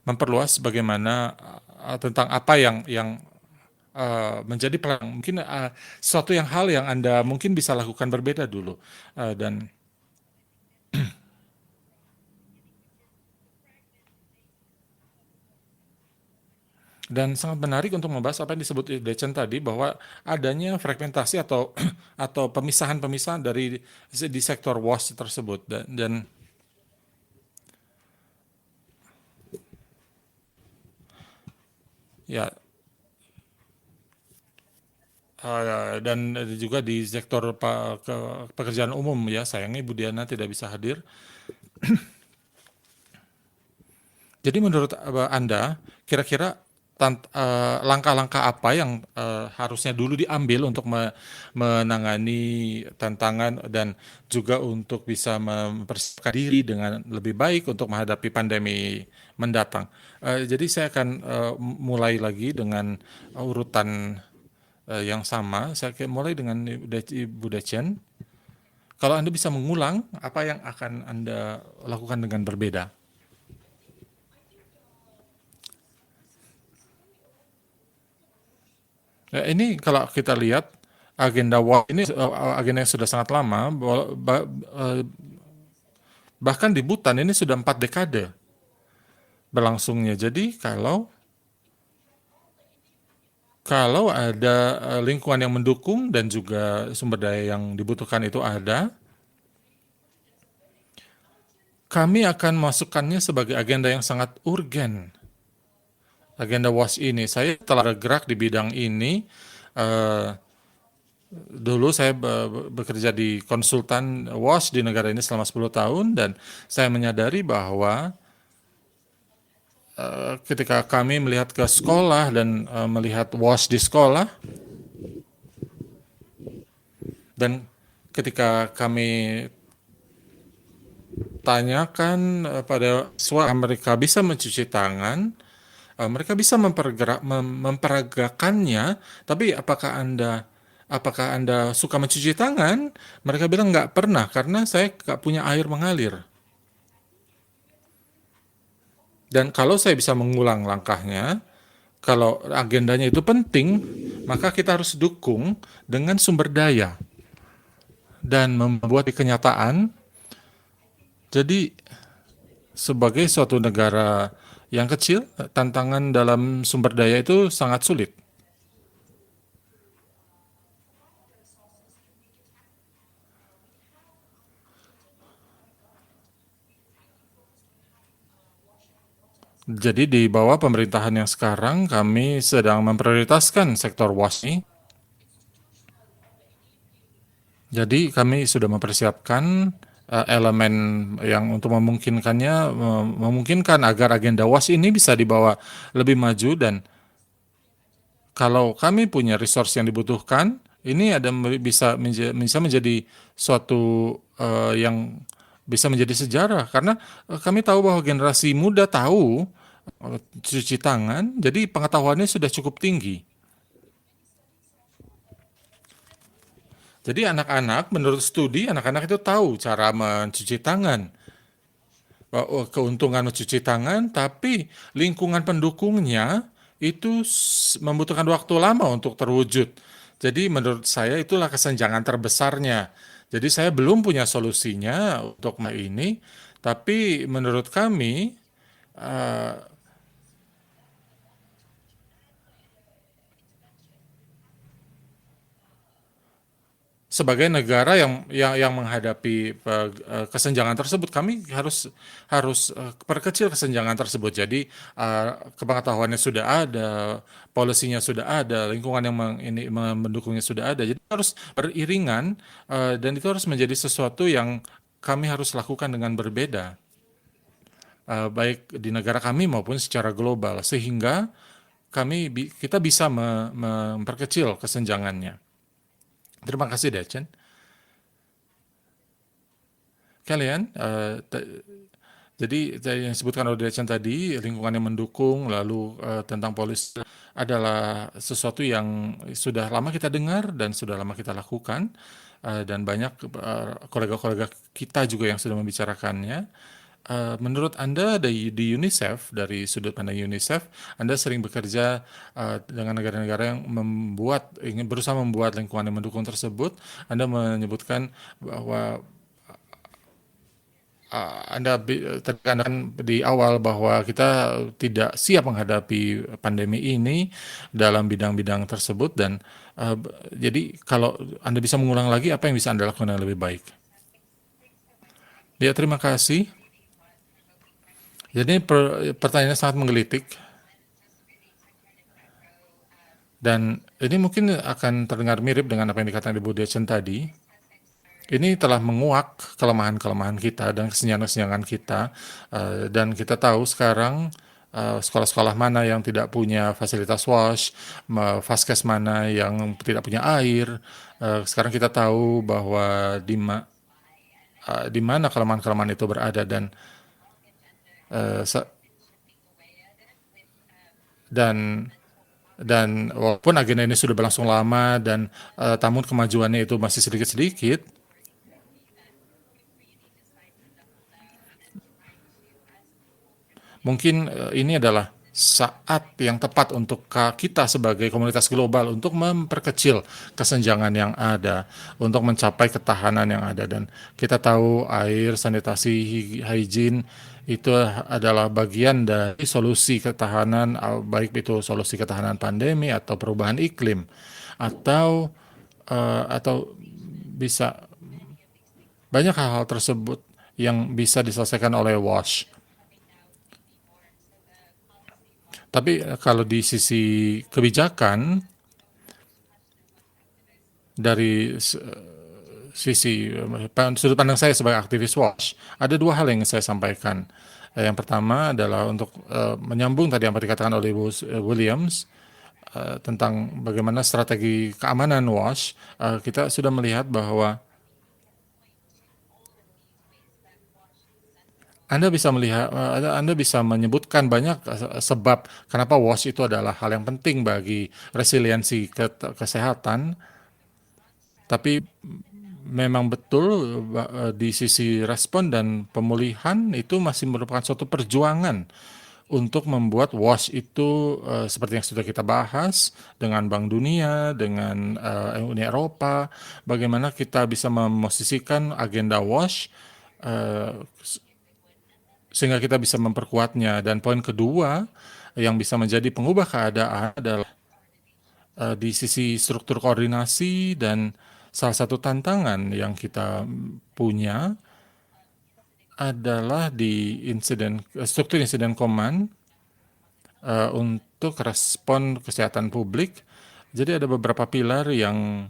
memperluas bagaimana tentang apa yang menjadi pelang. Mungkin suatu hal yang Anda mungkin bisa lakukan berbeda dulu. Dan sangat menarik untuk membahas apa yang disebut Dechen tadi, bahwa adanya fragmentasi atau atau pemisahan-pemisahan di sektor WASH tersebut. Dan ya, dan juga di sektor pekerjaan umum, ya, sayangnya Ibu Diana tidak bisa hadir. Jadi menurut Anda, kira-kira langkah-langkah apa yang harusnya dulu diambil untuk menangani tantangan dan juga untuk bisa mempersiapkan diri dengan lebih baik untuk menghadapi pandemi mendatang? Jadi saya akan mulai lagi dengan urutan yang sama. Saya mulai dengan Ibu Dechen. Kalau Anda bisa mengulang, apa yang akan Anda lakukan dengan berbeda? Ini kalau kita lihat agenda WASH ini agenda yang sudah sangat lama, bahkan di Butan ini sudah 4 dekade berlangsungnya. Jadi kalau ada lingkungan yang mendukung dan juga sumber daya yang dibutuhkan itu ada, kami akan masukkannya sebagai agenda yang sangat urgen. Agenda WASH ini, saya telah bergerak di bidang ini. Dulu saya bekerja di konsultan WASH di negara ini selama 10 tahun, dan saya menyadari bahwa ketika kami melihat ke sekolah dan melihat WASH di sekolah, dan ketika kami tanyakan pada siswa mereka bisa mencuci tangan, mereka bisa memperagakannya, tapi apakah Anda suka mencuci tangan? Mereka bilang nggak pernah, karena saya nggak punya air mengalir. Dan kalau saya bisa mengulang langkahnya, kalau agendanya itu penting, maka kita harus dukung dengan sumber daya dan membuat kenyataan. Jadi sebagai suatu negara yang kecil, tantangan dalam sumber daya itu sangat sulit. Jadi di bawah pemerintahan yang sekarang, kami sedang memprioritaskan sektor WASH ini. Jadi kami sudah mempersiapkan elemen yang untuk memungkinkan agar agenda WASH ini bisa dibawa lebih maju, dan kalau kami punya resource yang dibutuhkan, ini bisa menjadi suatu yang bisa menjadi sejarah, karena kami tahu bahwa generasi muda tahu cuci tangan, jadi pengetahuannya sudah cukup tinggi. Jadi anak-anak, menurut studi, anak-anak itu tahu cara mencuci tangan, keuntungan mencuci tangan, tapi lingkungan pendukungnya itu membutuhkan waktu lama untuk terwujud. Jadi menurut saya itulah kesenjangan terbesarnya. Jadi saya belum punya solusinya untuk ini, tapi menurut kami eh, sebagai negara yang menghadapi kesenjangan tersebut, kami harus perkecil kesenjangan tersebut. Jadi kepengetahuannya sudah ada, polisinya sudah ada, lingkungan yang mendukungnya sudah ada. Jadi harus beriringan, dan itu harus menjadi sesuatu yang kami harus lakukan dengan berbeda, baik di negara kami maupun secara global, sehingga kita bisa memperkecil kesenjangannya. Terima kasih, Dechen. Kalian, jadi yang disebutkan oleh Dechen tadi, lingkungan yang mendukung, lalu tentang polisi adalah sesuatu yang sudah lama kita dengar dan sudah lama kita lakukan, dan banyak kolega-kolega kita juga yang sudah membicarakannya. Menurut Anda di UNICEF, dari sudut pandang UNICEF, Anda sering bekerja dengan negara-negara yang ingin berusaha membuat lingkungan yang mendukung tersebut. Anda menyebutkan bahwa Anda tekankan di awal bahwa kita tidak siap menghadapi pandemi ini dalam bidang-bidang tersebut, dan jadi kalau Anda bisa mengulang lagi, apa yang bisa Anda lakukan yang lebih baik? Ya, terima kasih. Jadi pertanyaannya sangat menggelitik, dan ini mungkin akan terdengar mirip dengan apa yang dikatakan Ibu Dechen tadi. Ini telah menguak kelemahan-kelemahan kita dan kesenjangan-kesenjangan kita, dan kita tahu sekarang sekolah-sekolah mana yang tidak punya fasilitas wash, vaskes mana yang tidak punya air. Sekarang kita tahu bahwa di mana kelemahan-kelemahan itu berada, dan uh, dan walaupun agenda ini sudah berlangsung lama dan namun kemajuannya itu masih sedikit-sedikit, mungkin ini adalah saat yang tepat untuk kita sebagai komunitas global untuk memperkecil kesenjangan yang ada, untuk mencapai ketahanan yang ada. Dan kita tahu air, sanitasi, hygiene itu adalah bagian dari solusi ketahanan, baik itu solusi ketahanan pandemi atau perubahan iklim, atau bisa banyak hal-hal tersebut yang bisa diselesaikan oleh WASH. Tapi kalau di sisi kebijakan, dari sisi sudut pandang saya sebagai aktivis WASH, ada dua hal yang saya sampaikan. Yang pertama adalah untuk menyambung tadi apa dikatakan oleh Ibu Williams tentang bagaimana strategi keamanan WASH. Kita sudah melihat bahwa Anda bisa melihat, Anda bisa menyebutkan banyak sebab kenapa WASH itu adalah hal yang penting bagi resiliensi kesehatan, tapi memang betul di sisi respon dan pemulihan itu masih merupakan suatu perjuangan untuk membuat WASH itu seperti yang sudah kita bahas dengan Bank Dunia, dengan Uni Eropa, bagaimana kita bisa memosisikan agenda WASH eh, sehingga kita bisa memperkuatnya. Dan poin kedua yang bisa menjadi pengubah keadaan adalah di sisi struktur koordinasi, dan salah satu tantangan yang kita punya adalah di struktur insiden command untuk respon kesehatan publik. Jadi ada beberapa pilar yang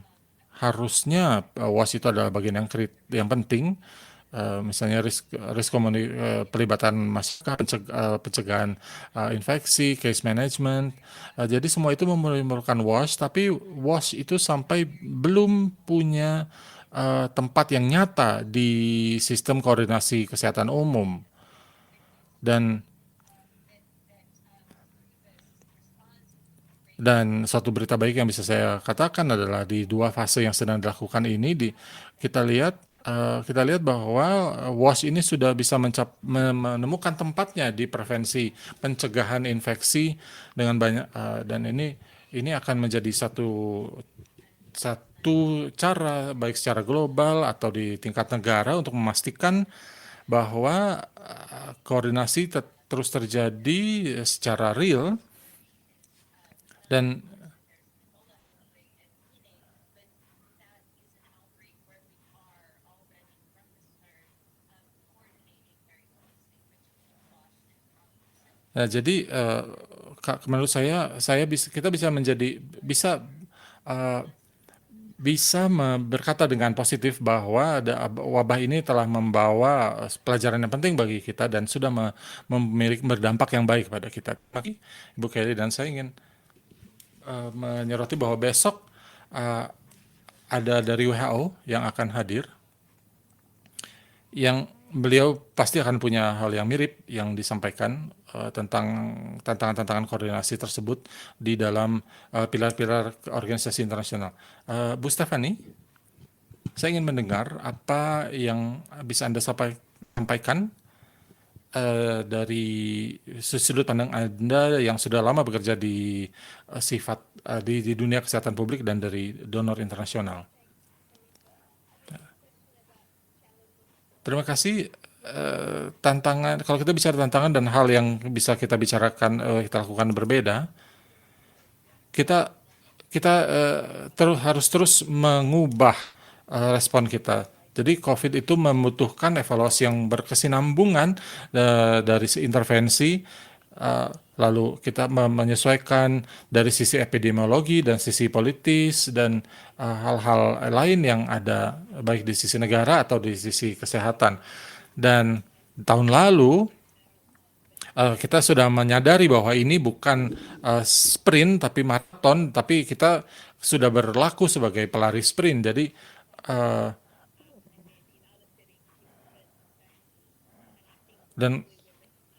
harusnya WAS itu adalah bagian yang penting. Misalnya pelibatan masyarakat, pencegahan infeksi, case management. Jadi semua itu memerlukan WASH, tapi WASH itu sampai belum punya tempat yang nyata di sistem koordinasi kesehatan umum. Dan satu berita baik yang bisa saya katakan adalah di dua fase yang sedang dilakukan ini, kita lihat kita lihat bahwa WASH ini sudah bisa menemukan tempatnya di prevensi pencegahan infeksi dengan banyak, dan ini akan menjadi satu cara baik secara global atau di tingkat negara untuk memastikan bahwa koordinasi terus terjadi secara real. Dan jadi menurut saya kita bisa uh, berkata dengan positif bahwa wabah ini telah membawa pelajaran yang penting bagi kita dan sudah memiliki berdampak yang baik pada kita. Tapi Ibu Kelly dan saya ingin menyoroti bahwa besok uh, ada dari WHO yang akan hadir, yang beliau pasti akan punya hal yang mirip yang disampaikan tentang tantangan-tantangan koordinasi tersebut di dalam pilar-pilar organisasi internasional. Bu Stefani, saya ingin mendengar apa yang bisa Anda sampaikan dari sudut pandang Anda yang sudah lama bekerja di di dunia kesehatan publik dan dari donor internasional. Terima kasih. Tantangan, kalau kita bicara tantangan dan hal yang bisa kita bicarakan, kita lakukan berbeda, kita kita harus terus mengubah respon kita. Jadi COVID itu membutuhkan evaluasi yang berkesinambungan dari intervensi, lalu kita menyesuaikan dari sisi epidemiologi dan sisi politis dan hal-hal lain yang ada baik di sisi negara atau di sisi kesehatan. Dan tahun lalu kita sudah menyadari bahwa ini bukan sprint tapi maraton, tapi kita sudah berlaku sebagai pelari sprint. Jadi uh, dan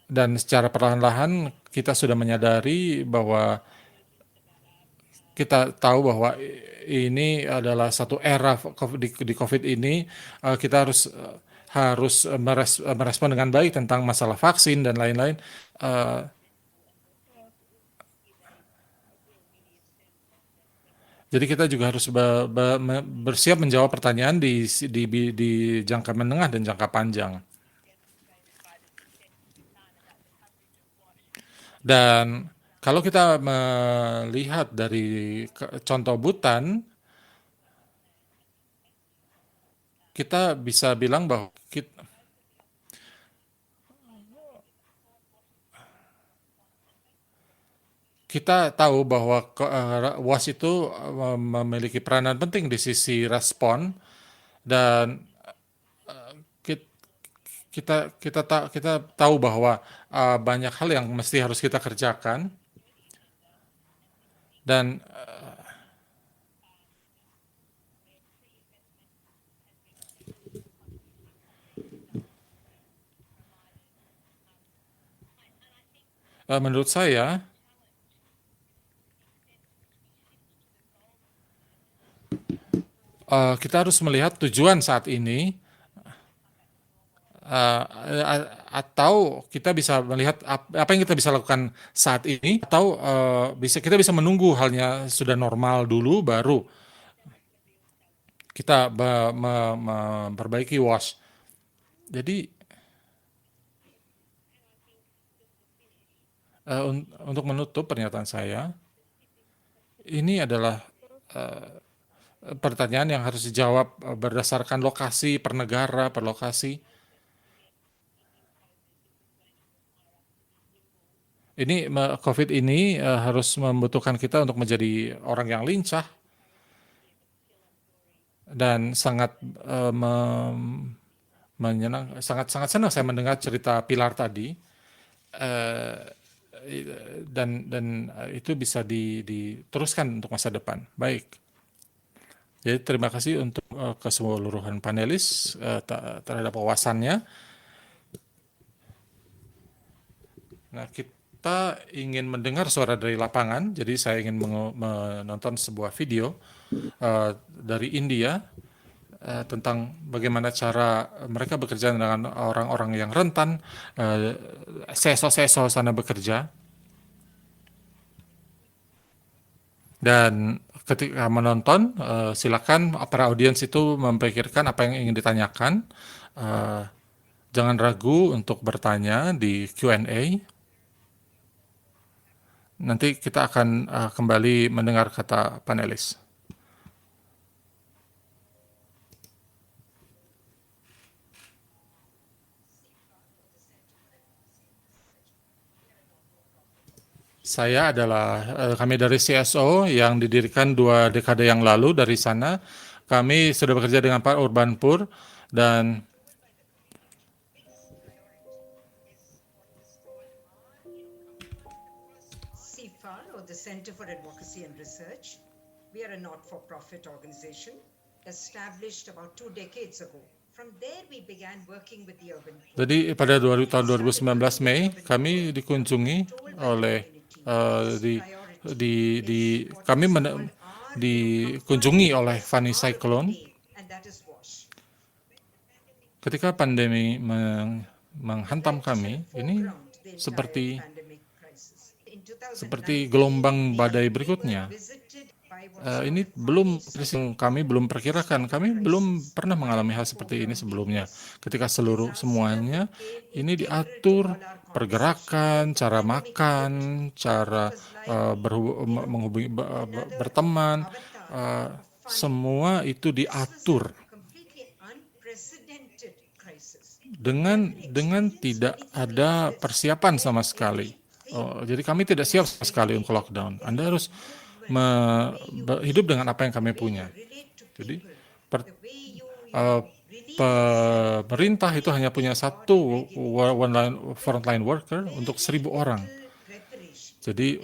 dan secara perlahan-lahan kita sudah menyadari bahwa kita tahu bahwa ini adalah satu era di COVID ini. Kita harus merespon dengan baik tentang masalah vaksin dan lain-lain. Uh, Jadi kita juga harus bersiap menjawab pertanyaan di jangka menengah dan jangka panjang. Dan kalau kita melihat dari contoh Butan, kita bisa bilang bahwa kita tahu bahwa WAS itu memiliki peranan penting di sisi respon, dan kita tahu bahwa banyak hal yang mesti harus kita kerjakan, dan menurut saya kita harus melihat tujuan saat ini, atau kita bisa melihat apa yang kita bisa lakukan saat ini, atau kita bisa menunggu halnya sudah normal dulu baru kita memperbaiki WASH. Jadi untuk menutup pernyataan saya, ini adalah pertanyaan yang harus dijawab berdasarkan lokasi per negara, per lokasi. Ini COVID ini harus membutuhkan kita untuk menjadi orang yang lincah dan sangat sangat senang saya mendengar cerita Pilar tadi, dan itu bisa diteruskan untuk masa depan. Baik. Jadi terima kasih untuk keseluruhan panelis terhadap wawasannya. Nah, kita ingin mendengar suara dari lapangan, jadi saya ingin menonton sebuah video dari India tentang bagaimana cara mereka bekerja dengan orang-orang yang rentan, seso-seso sana bekerja. Dan ketika menonton, silakan para audiens itu memikirkan apa yang ingin ditanyakan. Jangan ragu untuk bertanya di Q&A. Nanti kita akan kembali mendengar kata panelis. Kami dari CSO yang didirikan 2 dekade yang lalu dari sana. Kami sudah bekerja dengan Pak Urbanpur dan CIFAR, or the Center for Advocacy and Research, we are a not-for-profit organization established about 2 decades ago. From there we began working with the urban poor. Jadi pada tahun 2019 Mei kami dikunjungi oleh dikunjungi oleh Fani Cyclone. Ketika pandemi menghantam kami, ini seperti gelombang badai berikutnya. Ini kami belum perkirakan, kami belum pernah mengalami hal seperti ini sebelumnya. Ketika semuanya ini diatur, pergerakan, cara makan, cara menghubungi, berteman, semua itu diatur dengan tidak ada persiapan sama sekali. Jadi kami tidak siap sama sekali untuk lockdown. Anda harus hidup dengan apa yang kami punya. Jadi pemerintah itu hanya punya satu frontline worker untuk 1.000 orang. Jadi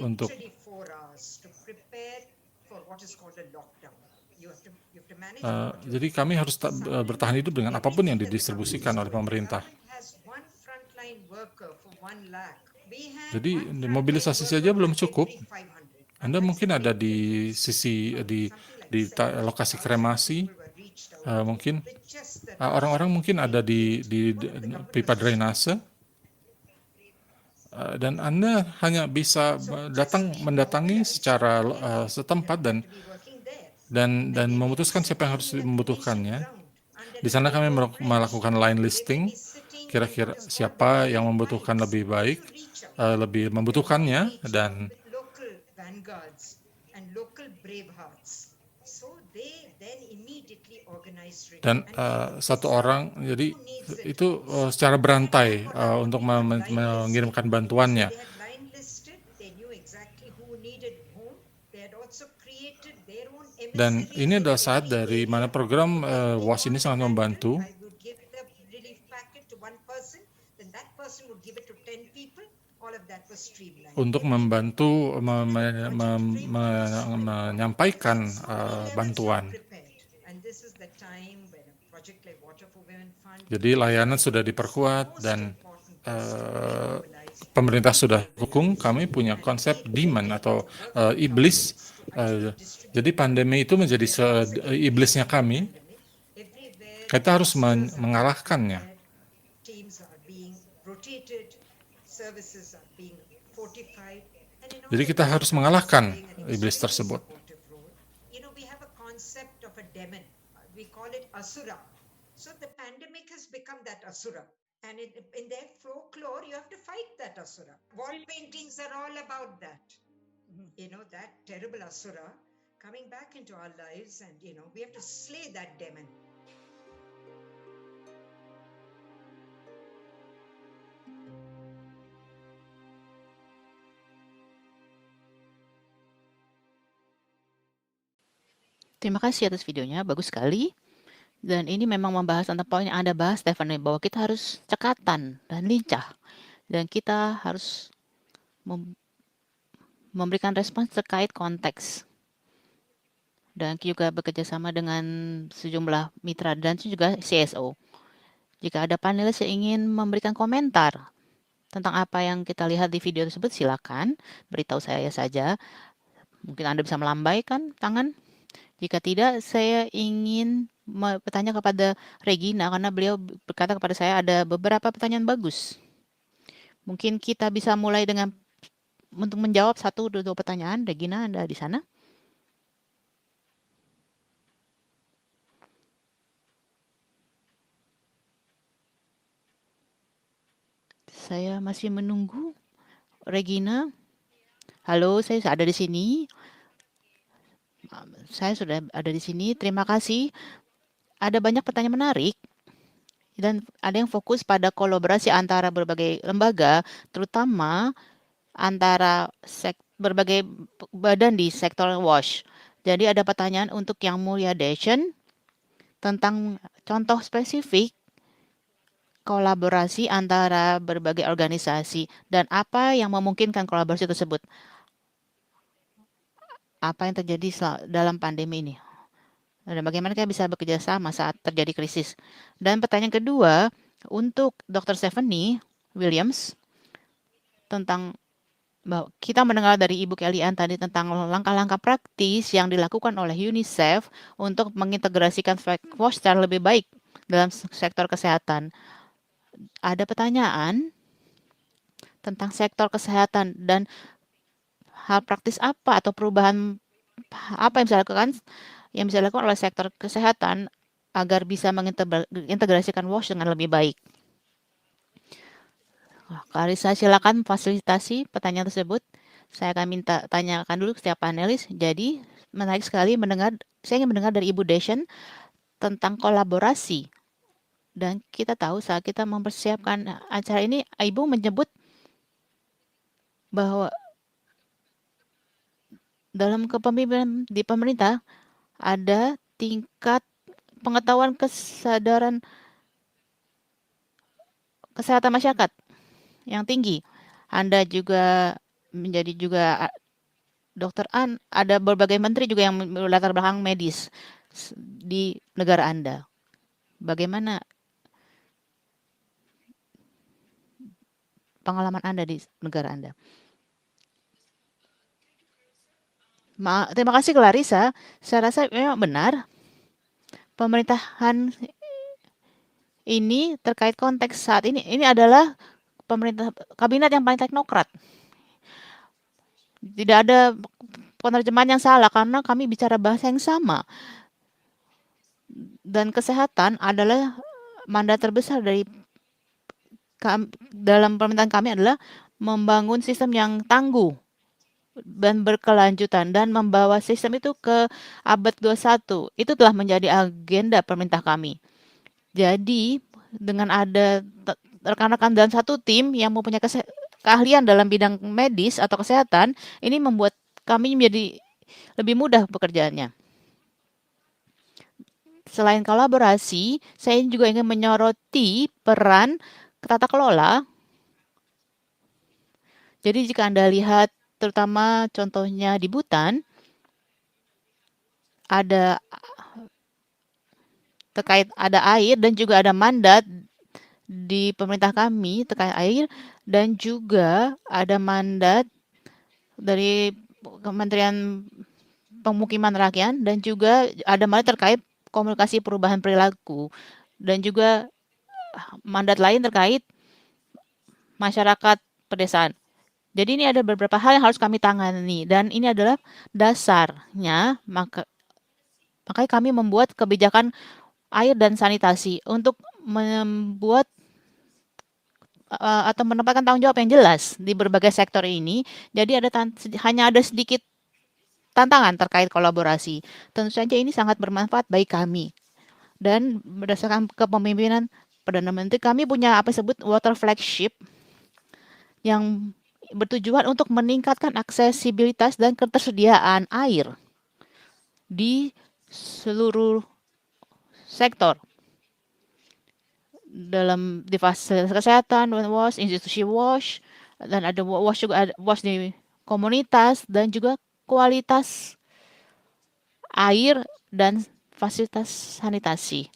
jadi kami harus bertahan hidup dengan apapun yang didistribusikan oleh pemerintah. Jadi mobilisasi saja belum cukup. Anda mungkin ada di lokasi kremasi, mungkin orang-orang mungkin ada di pipa drainase, dan Anda hanya bisa mendatangi secara setempat dan memutuskan siapa yang harus membutuhkannya. Di sana kami melakukan line listing, kira-kira siapa yang membutuhkan lebih baik, lebih membutuhkannya, dan satu orang, jadi itu secara berantai untuk mengirimkan bantuannya. Dan ini adalah saat dari mana program WASH ini sangat membantu. Untuk membantu menyampaikan bantuan. Jadi layanan sudah diperkuat dan pemerintah sudah dukung, kami punya konsep demand atau iblis. Jadi pandemi itu menjadi iblisnya kami. Kita harus mengalahkannya. Jadi kita harus mengalahkan iblis tersebut. We have a concept of a demon. We call it asura. So the pandemic has become that asura. And in their folklore, you have to fight that asura. Wall paintings are all about that. That terrible asura coming back into our lives, and we have to slay that demon. Terima kasih atas videonya, bagus sekali. Dan ini memang membahas tentang poin yang Anda bahas, Stephanie, bahwa kita harus cekatan dan lincah. Dan kita harus memberikan respons terkait konteks. Dan juga bekerja sama dengan sejumlah mitra dan juga CSO. Jika ada panelis yang ingin memberikan komentar tentang apa yang kita lihat di video tersebut, silakan beritahu saya saja. Mungkin Anda bisa melambaikan tangan. Jika tidak, saya ingin bertanya kepada Regina karena beliau berkata kepada saya ada beberapa pertanyaan bagus. Mungkin kita bisa mulai dengan untuk menjawab satu atau dua pertanyaan. Regina, Anda di sana? Saya masih menunggu. Regina, halo, saya ada di sini. Saya sudah ada di sini. Terima kasih. Ada banyak pertanyaan menarik dan ada yang fokus pada kolaborasi antara berbagai lembaga, terutama antara berbagai badan di sektor WASH. Jadi ada pertanyaan untuk Yang Mulia Deshen tentang contoh spesifik kolaborasi antara berbagai organisasi dan apa yang memungkinkan kolaborasi tersebut. Apa yang terjadi dalam pandemi ini? Dan bagaimana kita bisa bekerja sama saat terjadi krisis? Dan pertanyaan kedua untuk Dr. Stephanie Williams tentang bahwa kita mendengar dari Ibu Kellyanne tadi tentang langkah-langkah praktis yang dilakukan oleh UNICEF untuk mengintegrasikan WASH secara lebih baik dalam sektor kesehatan. Ada pertanyaan tentang sektor kesehatan dan hal praktis apa atau perubahan apa yang bisa dilakukan oleh sektor kesehatan agar bisa mengintegrasikan WASH dengan lebih baik. Clarissa, silakan fasilitasi pertanyaan tersebut. Saya akan minta tanyakan dulu ke setiap panelis. Jadi menarik sekali saya ingin mendengar dari Ibu Deshen tentang kolaborasi. Dan kita tahu saat kita mempersiapkan acara ini, Ibu menyebut bahwa dalam kepemimpinan di pemerintah ada tingkat pengetahuan kesadaran kesehatan masyarakat yang tinggi. Anda juga menjadi juga Dr. An, ada berbagai menteri juga yang latar belakang medis di negara Anda. Bagaimana pengalaman Anda di negara Anda? Terima kasih Clarissa. Saya rasa memang benar pemerintahan ini terkait konteks saat ini. Ini adalah pemerintah kabinet yang paling teknokrat. Tidak ada penerjemahan yang salah karena kami bicara bahasa yang sama. Dan kesehatan adalah mandat terbesar dalam pemerintahan kami adalah membangun sistem yang tangguh dan berkelanjutan dan membawa sistem itu ke abad 21. Itu telah menjadi agenda pemerintah kami. Jadi dengan ada rekan-rekan dalam satu tim yang mempunyai keahlian dalam bidang medis atau kesehatan, ini membuat kami menjadi lebih mudah pekerjaannya. Selain kolaborasi, saya juga ingin menyoroti peran tata kelola. Jadi jika Anda lihat terutama contohnya di Butan, ada air dan juga ada mandat di pemerintah kami terkait air dan juga ada mandat dari Kementerian Pemukiman Rakyat dan juga ada mandat terkait komunikasi perubahan perilaku dan juga mandat lain terkait masyarakat pedesaan. Jadi ini ada beberapa hal yang harus kami tangani dan ini adalah dasarnya makanya kami membuat kebijakan air dan sanitasi untuk membuat atau menempatkan tanggung jawab yang jelas di berbagai sektor ini. Jadi hanya ada sedikit tantangan terkait kolaborasi. Tentu saja ini sangat bermanfaat bagi kami. Dan berdasarkan kepemimpinan Perdana Menteri, kami punya apa disebut water flagship yang bertujuan untuk meningkatkan aksesibilitas dan ketersediaan air di seluruh sektor di fasilitas kesehatan, WASH, institusi WASH, dan ada WASH juga ada WASH di komunitas dan juga kualitas air dan fasilitas sanitasi.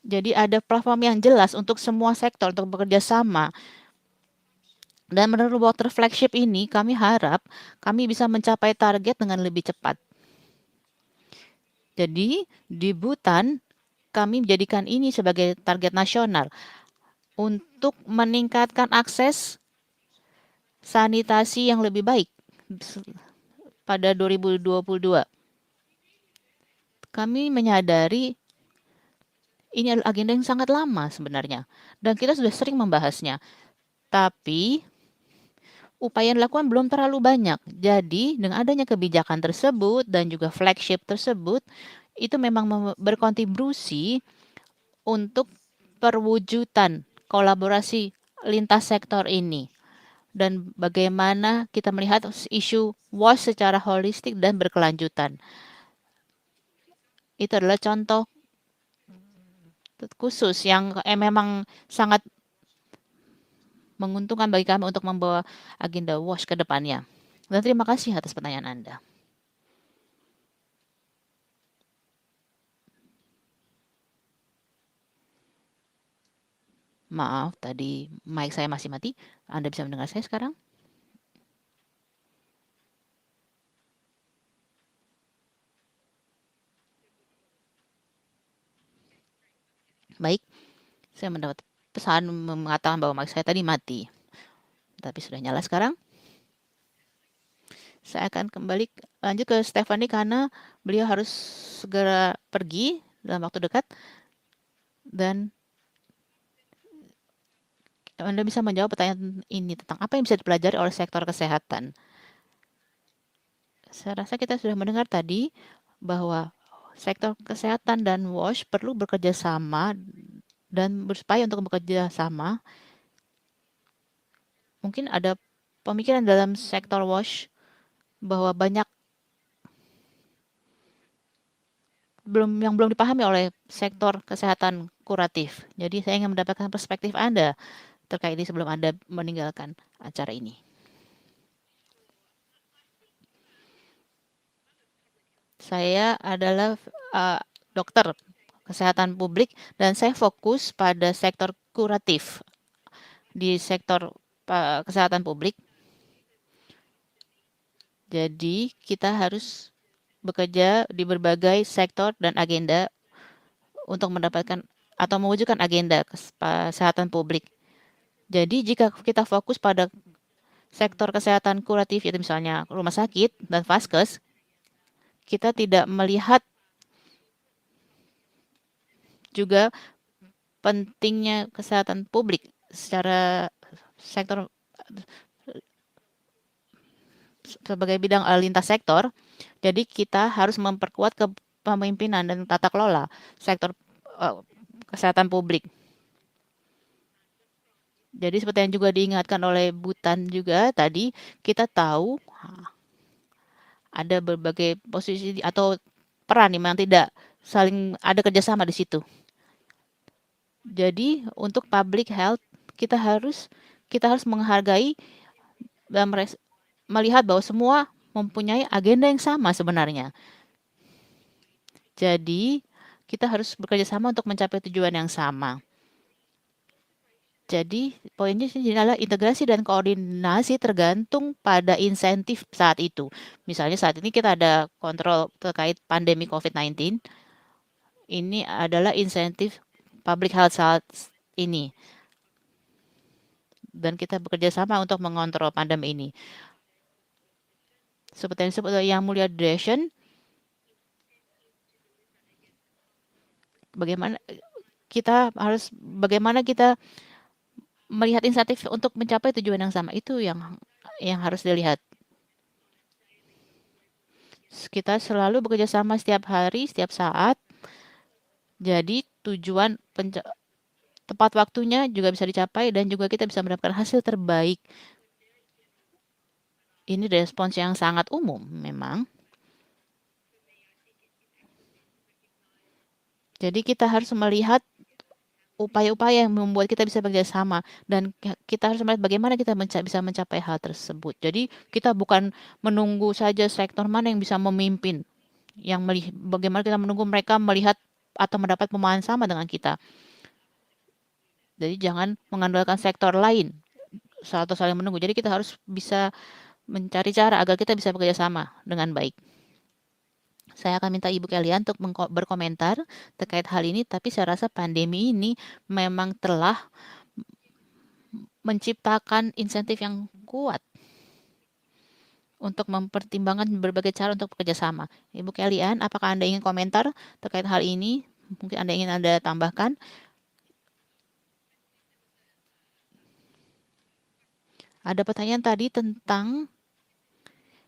Jadi ada platform yang jelas untuk semua sektor untuk bekerja sama. Dan menurut water flagship ini, kami harap kami bisa mencapai target dengan lebih cepat. Jadi di Bhutan, kami menjadikan ini sebagai target nasional untuk meningkatkan akses sanitasi yang lebih baik pada 2022. Kami menyadari ini adalah agenda yang sangat lama sebenarnya dan kita sudah sering membahasnya. Tapi upaya yang dilakukan belum terlalu banyak. Jadi dengan adanya kebijakan tersebut dan juga flagship tersebut itu memang berkontribusi untuk perwujudan kolaborasi lintas sektor ini. Dan bagaimana kita melihat isu WASH secara holistik dan berkelanjutan. Itu adalah contoh khusus yang memang sangat menguntungkan bagi kami untuk membawa agenda WASH ke depannya. Dan terima kasih atas pertanyaan Anda. Maaf, tadi mic saya masih mati. Anda bisa mendengar saya sekarang? Baik, saya mendapat pesan mengatakan bahwa mic saya tadi mati. Tapi sudah nyala sekarang. Saya akan kembali lanjut ke Stephanie karena beliau harus segera pergi dalam waktu dekat. Dan Anda bisa menjawab pertanyaan ini tentang apa yang bisa dipelajari oleh sektor kesehatan. Saya rasa kita sudah mendengar tadi bahwa sektor kesehatan dan WASH perlu bekerja sama dan berupaya untuk bekerja sama. Mungkin ada pemikiran dalam sektor WASH bahwa banyak yang belum dipahami oleh sektor kesehatan kuratif. Jadi saya ingin mendapatkan perspektif Anda terkait ini sebelum Anda meninggalkan acara ini. Saya adalah dokter kesehatan publik dan saya fokus pada sektor kuratif di sektor kesehatan publik. Jadi kita harus bekerja di berbagai sektor dan agenda untuk mendapatkan atau mewujudkan agenda kesehatan publik. Jadi jika kita fokus pada sektor kesehatan kuratif, yaitu misalnya rumah sakit dan vaskes, kita tidak melihat juga pentingnya kesehatan publik secara sektor sebagai bidang lintas sektor. Jadi kita harus memperkuat kepemimpinan dan tata kelola sektor kesehatan publik. Jadi seperti yang juga diingatkan oleh Bhutan juga tadi, kita tahu ada berbagai posisi atau peran yang tidak saling ada kerjasama di situ. Jadi untuk public health kita harus menghargai dan melihat bahwa semua mempunyai agenda yang sama sebenarnya. Jadi kita harus bekerja sama untuk mencapai tujuan yang sama. Jadi poinnya sih adalah integrasi dan koordinasi tergantung pada insentif saat itu. Misalnya saat ini kita ada kontrol terkait pandemi COVID-19, ini adalah insentif public health saat ini. Dan kita bekerja sama untuk mengontrol pandemi ini. Seperti yang disebut oleh Yang Mulia Dresden, bagaimana kita melihat insentif untuk mencapai tujuan yang sama, itu yang harus dilihat. Kita selalu bekerja sama setiap hari, setiap saat. Jadi tujuan tepat waktunya juga bisa dicapai dan juga kita bisa mendapatkan hasil terbaik. Ini respons yang sangat umum memang. Jadi kita harus melihat upaya-upaya yang membuat kita bisa bekerja sama dan kita harus melihat bagaimana kita bisa mencapai hal tersebut. Jadi kita bukan menunggu saja sektor mana yang bisa memimpin, bagaimana kita menunggu mereka melihat atau mendapat pemahaman sama dengan kita. Jadi jangan mengandalkan sektor lain atau saling menunggu. Jadi kita harus bisa mencari cara agar kita bisa bekerja sama dengan baik. Saya akan minta Ibu Kelly untuk berkomentar terkait hal ini, tapi saya rasa pandemi ini memang telah menciptakan insentif yang kuat untuk mempertimbangkan berbagai cara untuk bekerja sama. Ibu Kelly, apakah Anda ingin komentar terkait hal ini? Mungkin Anda tambahkan. Ada pertanyaan tadi tentang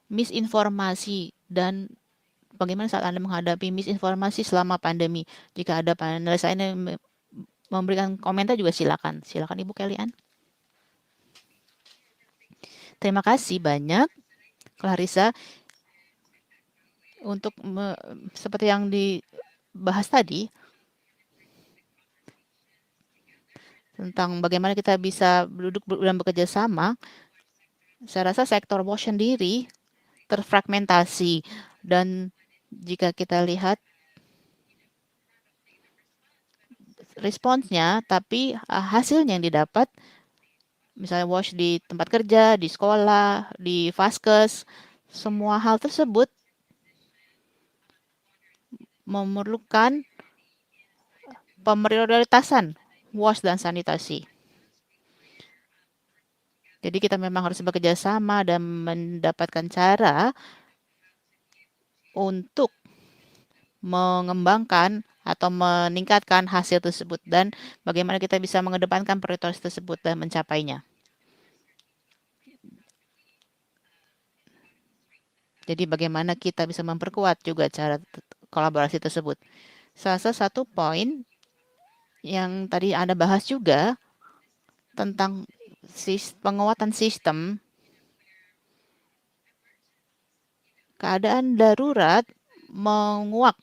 misinformasi dan bagaimana saat Anda menghadapi misinformasi selama pandemi. Jika ada panelis lain yang memberikan komentar juga silakan. Silakan Ibu Kelly. Terima kasih banyak, Clarissa, untuk seperti yang dibahas tadi tentang bagaimana kita bisa duduk dan bekerja sama. Saya rasa sektor WASH sendiri terfragmentasi dan jika kita lihat responsnya, tapi hasilnya yang didapat, misalnya WASH di tempat kerja, di sekolah, di vaskes, semua hal tersebut memerlukan pemprioritasan WASH dan sanitasi. Jadi kita memang harus bekerja sama dan mendapatkan cara untuk mengembangkan atau meningkatkan hasil tersebut dan bagaimana kita bisa mengedepankan prioritas tersebut dan mencapainya. Jadi bagaimana kita bisa memperkuat juga cara kolaborasi tersebut. Salah satu poin yang tadi Anda bahas juga tentang penguatan sistem, keadaan darurat menguak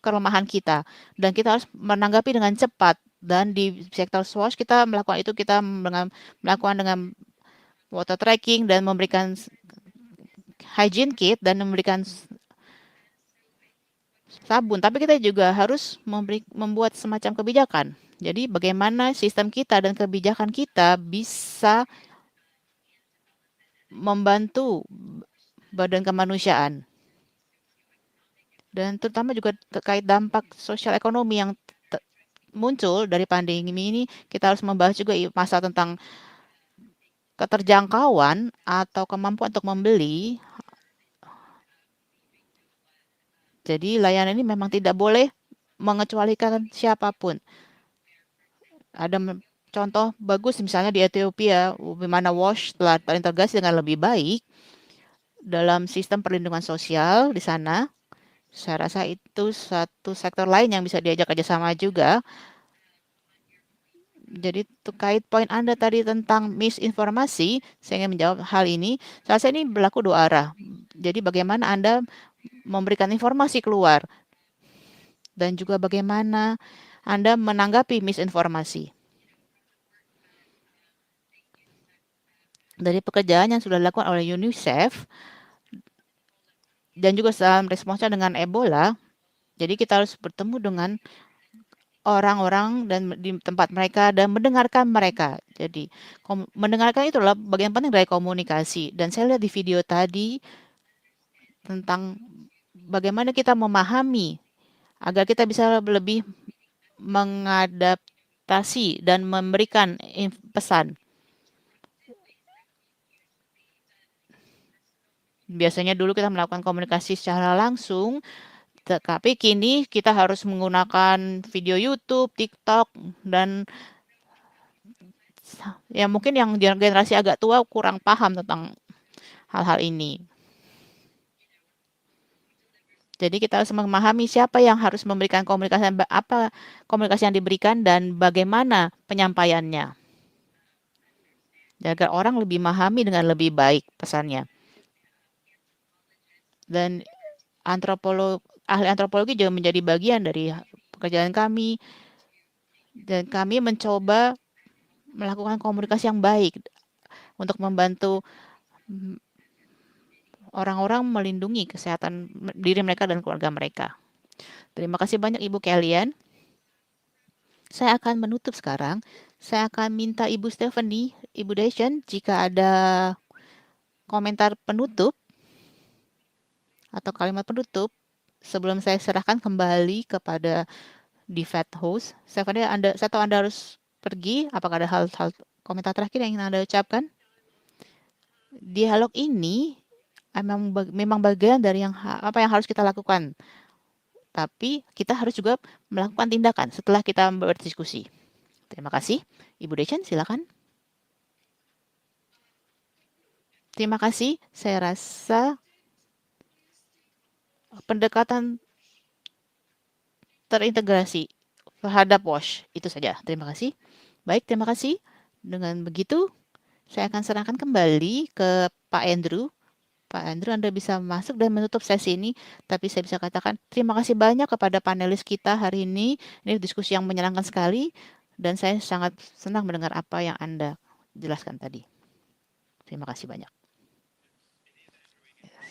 kelemahan kita dan kita harus menanggapi dengan cepat. Dan di sektor SWOSH kita melakukan itu, kita melakukan dengan water tracking dan memberikan hygiene kit dan memberikan sabun. Tapi kita juga harus membuat semacam kebijakan. Jadi bagaimana sistem kita dan kebijakan kita bisa membantu badan kemanusiaan. Dan terutama juga terkait dampak sosial ekonomi yang muncul dari pandemi ini, kita harus membahas juga masalah tentang keterjangkauan atau kemampuan untuk membeli. Jadi layanan ini memang tidak boleh mengecualikan siapapun. Ada contoh bagus misalnya di Ethiopia, di mana WASH telah terintegrasi dengan lebih baik dalam sistem perlindungan sosial di sana. Saya rasa itu satu sektor lain yang bisa diajak kerjasama juga. Jadi terkait poin Anda tadi tentang misinformasi, saya ingin menjawab hal ini. Saya rasa ini berlaku dua arah. Jadi bagaimana Anda memberikan informasi keluar dan juga bagaimana Anda menanggapi misinformasi. Dari pekerjaan yang sudah dilakukan oleh UNICEF dan juga dalam responsnya dengan Ebola, jadi kita harus bertemu dengan orang-orang dan di tempat mereka dan mendengarkan mereka. Jadi mendengarkan itulah bagian penting dari komunikasi. Dan saya lihat di video tadi tentang bagaimana kita memahami agar kita bisa lebih mengadaptasi dan memberikan pesan. Biasanya dulu kita melakukan komunikasi secara langsung, tapi kini kita harus menggunakan video YouTube, TikTok, dan ya mungkin yang generasi agak tua kurang paham tentang hal-hal ini. Jadi kita harus memahami siapa yang harus memberikan komunikasi, apa komunikasi yang diberikan dan bagaimana penyampaiannya. Agar orang lebih memahami dengan lebih baik pesannya. Dan ahli antropologi juga menjadi bagian dari pekerjaan kami. Dan kami mencoba melakukan komunikasi yang baik untuk membantu orang-orang melindungi kesehatan diri mereka dan keluarga mereka. Terima kasih banyak Ibu Kellyanne. Saya akan menutup sekarang. Saya akan minta Ibu Stephanie, Ibu Dechen, jika ada komentar penutup atau kalimat penutup sebelum saya serahkan kembali kepada DFAT host. Stephanie, saya tahu Anda harus pergi. Apakah ada hal-hal komentar terakhir yang ingin Anda ucapkan? Dialog ini memang bagian dari apa yang harus kita lakukan. Tapi kita harus juga melakukan tindakan setelah kita berdiskusi. Terima kasih. Ibu Dechen, silakan. Terima kasih. Saya rasa pendekatan terintegrasi terhadap WASH itu saja. Terima kasih. Baik, terima kasih. Dengan begitu, saya akan serahkan kembali ke Pak Andrew. Pak Andrew, Anda bisa masuk dan menutup sesi ini, tapi saya bisa katakan terima kasih banyak kepada panelis kita hari ini. Ini diskusi yang menyenangkan sekali, dan saya sangat senang mendengar apa yang Anda jelaskan tadi. Terima kasih banyak.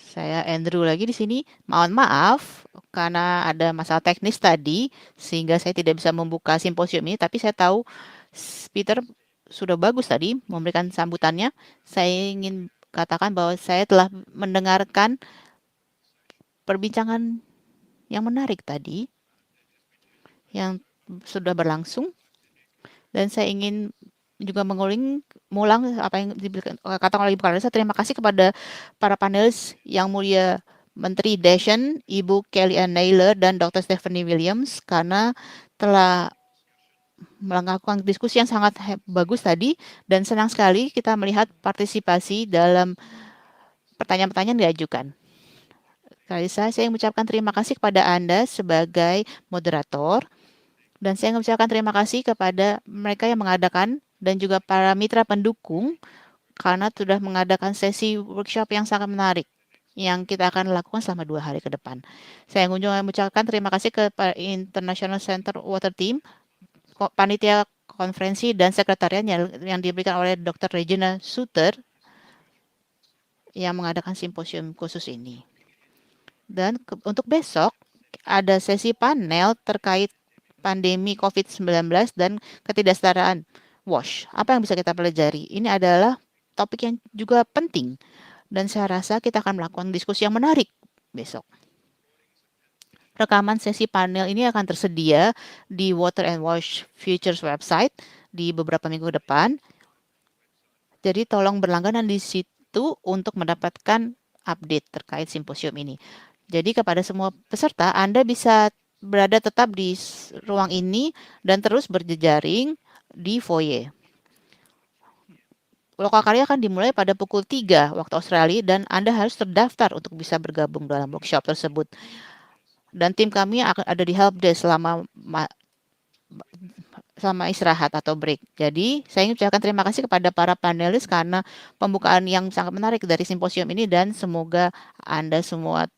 Saya Andrew lagi di sini. Mohon maaf karena ada masalah teknis tadi, sehingga saya tidak bisa membuka simposium ini, tapi saya tahu Peter sudah bagus tadi memberikan sambutannya. Saya ingin katakan bahwa saya telah mendengarkan perbincangan yang menarik tadi yang sudah berlangsung, dan saya ingin juga mengulang apa yang dikatakan oleh Ibu Clarissa. Terima kasih kepada para panelis yang mulia Menteri Dechen, Ibu Kellyanne Naylor, dan Dr. Stephanie Williams karena telah melakukan diskusi yang sangat bagus tadi, dan senang sekali kita melihat partisipasi dalam pertanyaan-pertanyaan yang diajukan. Clarissa, saya ingin mengucapkan terima kasih kepada Anda sebagai moderator, dan saya ingin mengucapkan terima kasih kepada mereka yang mengadakan dan juga para mitra pendukung karena sudah mengadakan sesi workshop yang sangat menarik yang kita akan lakukan selama 2 hari ke depan. Saya ingin mengucapkan terima kasih kepada International Center Water Team, panitia konferensi dan sekretariat yang diberikan oleh Dr. Regina Suter yang mengadakan simposium khusus ini. Dan untuk besok ada sesi panel terkait pandemi COVID-19 dan ketidaksetaraan WASH. Apa yang bisa kita pelajari? Ini adalah topik yang juga penting dan saya rasa kita akan melakukan diskusi yang menarik besok. Rekaman sesi panel ini akan tersedia di Water and Wash Futures website di beberapa minggu depan. Jadi tolong berlangganan di situ untuk mendapatkan update terkait simposium ini. Jadi kepada semua peserta, Anda bisa berada tetap di ruang ini dan terus berjejaring di foyer. Lokal karya akan dimulai pada pukul 3 waktu Australia dan Anda harus terdaftar untuk bisa bergabung dalam workshop tersebut. Dan tim kami akan ada di helpdesk selama istirahat atau break. Jadi, saya ingin ucapkan terima kasih kepada para panelis karena pembukaan yang sangat menarik dari simposium ini dan semoga Anda semua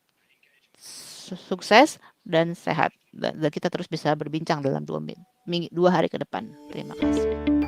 sukses dan sehat. Dan kita terus bisa berbincang dalam 2 hari ke depan. Terima kasih.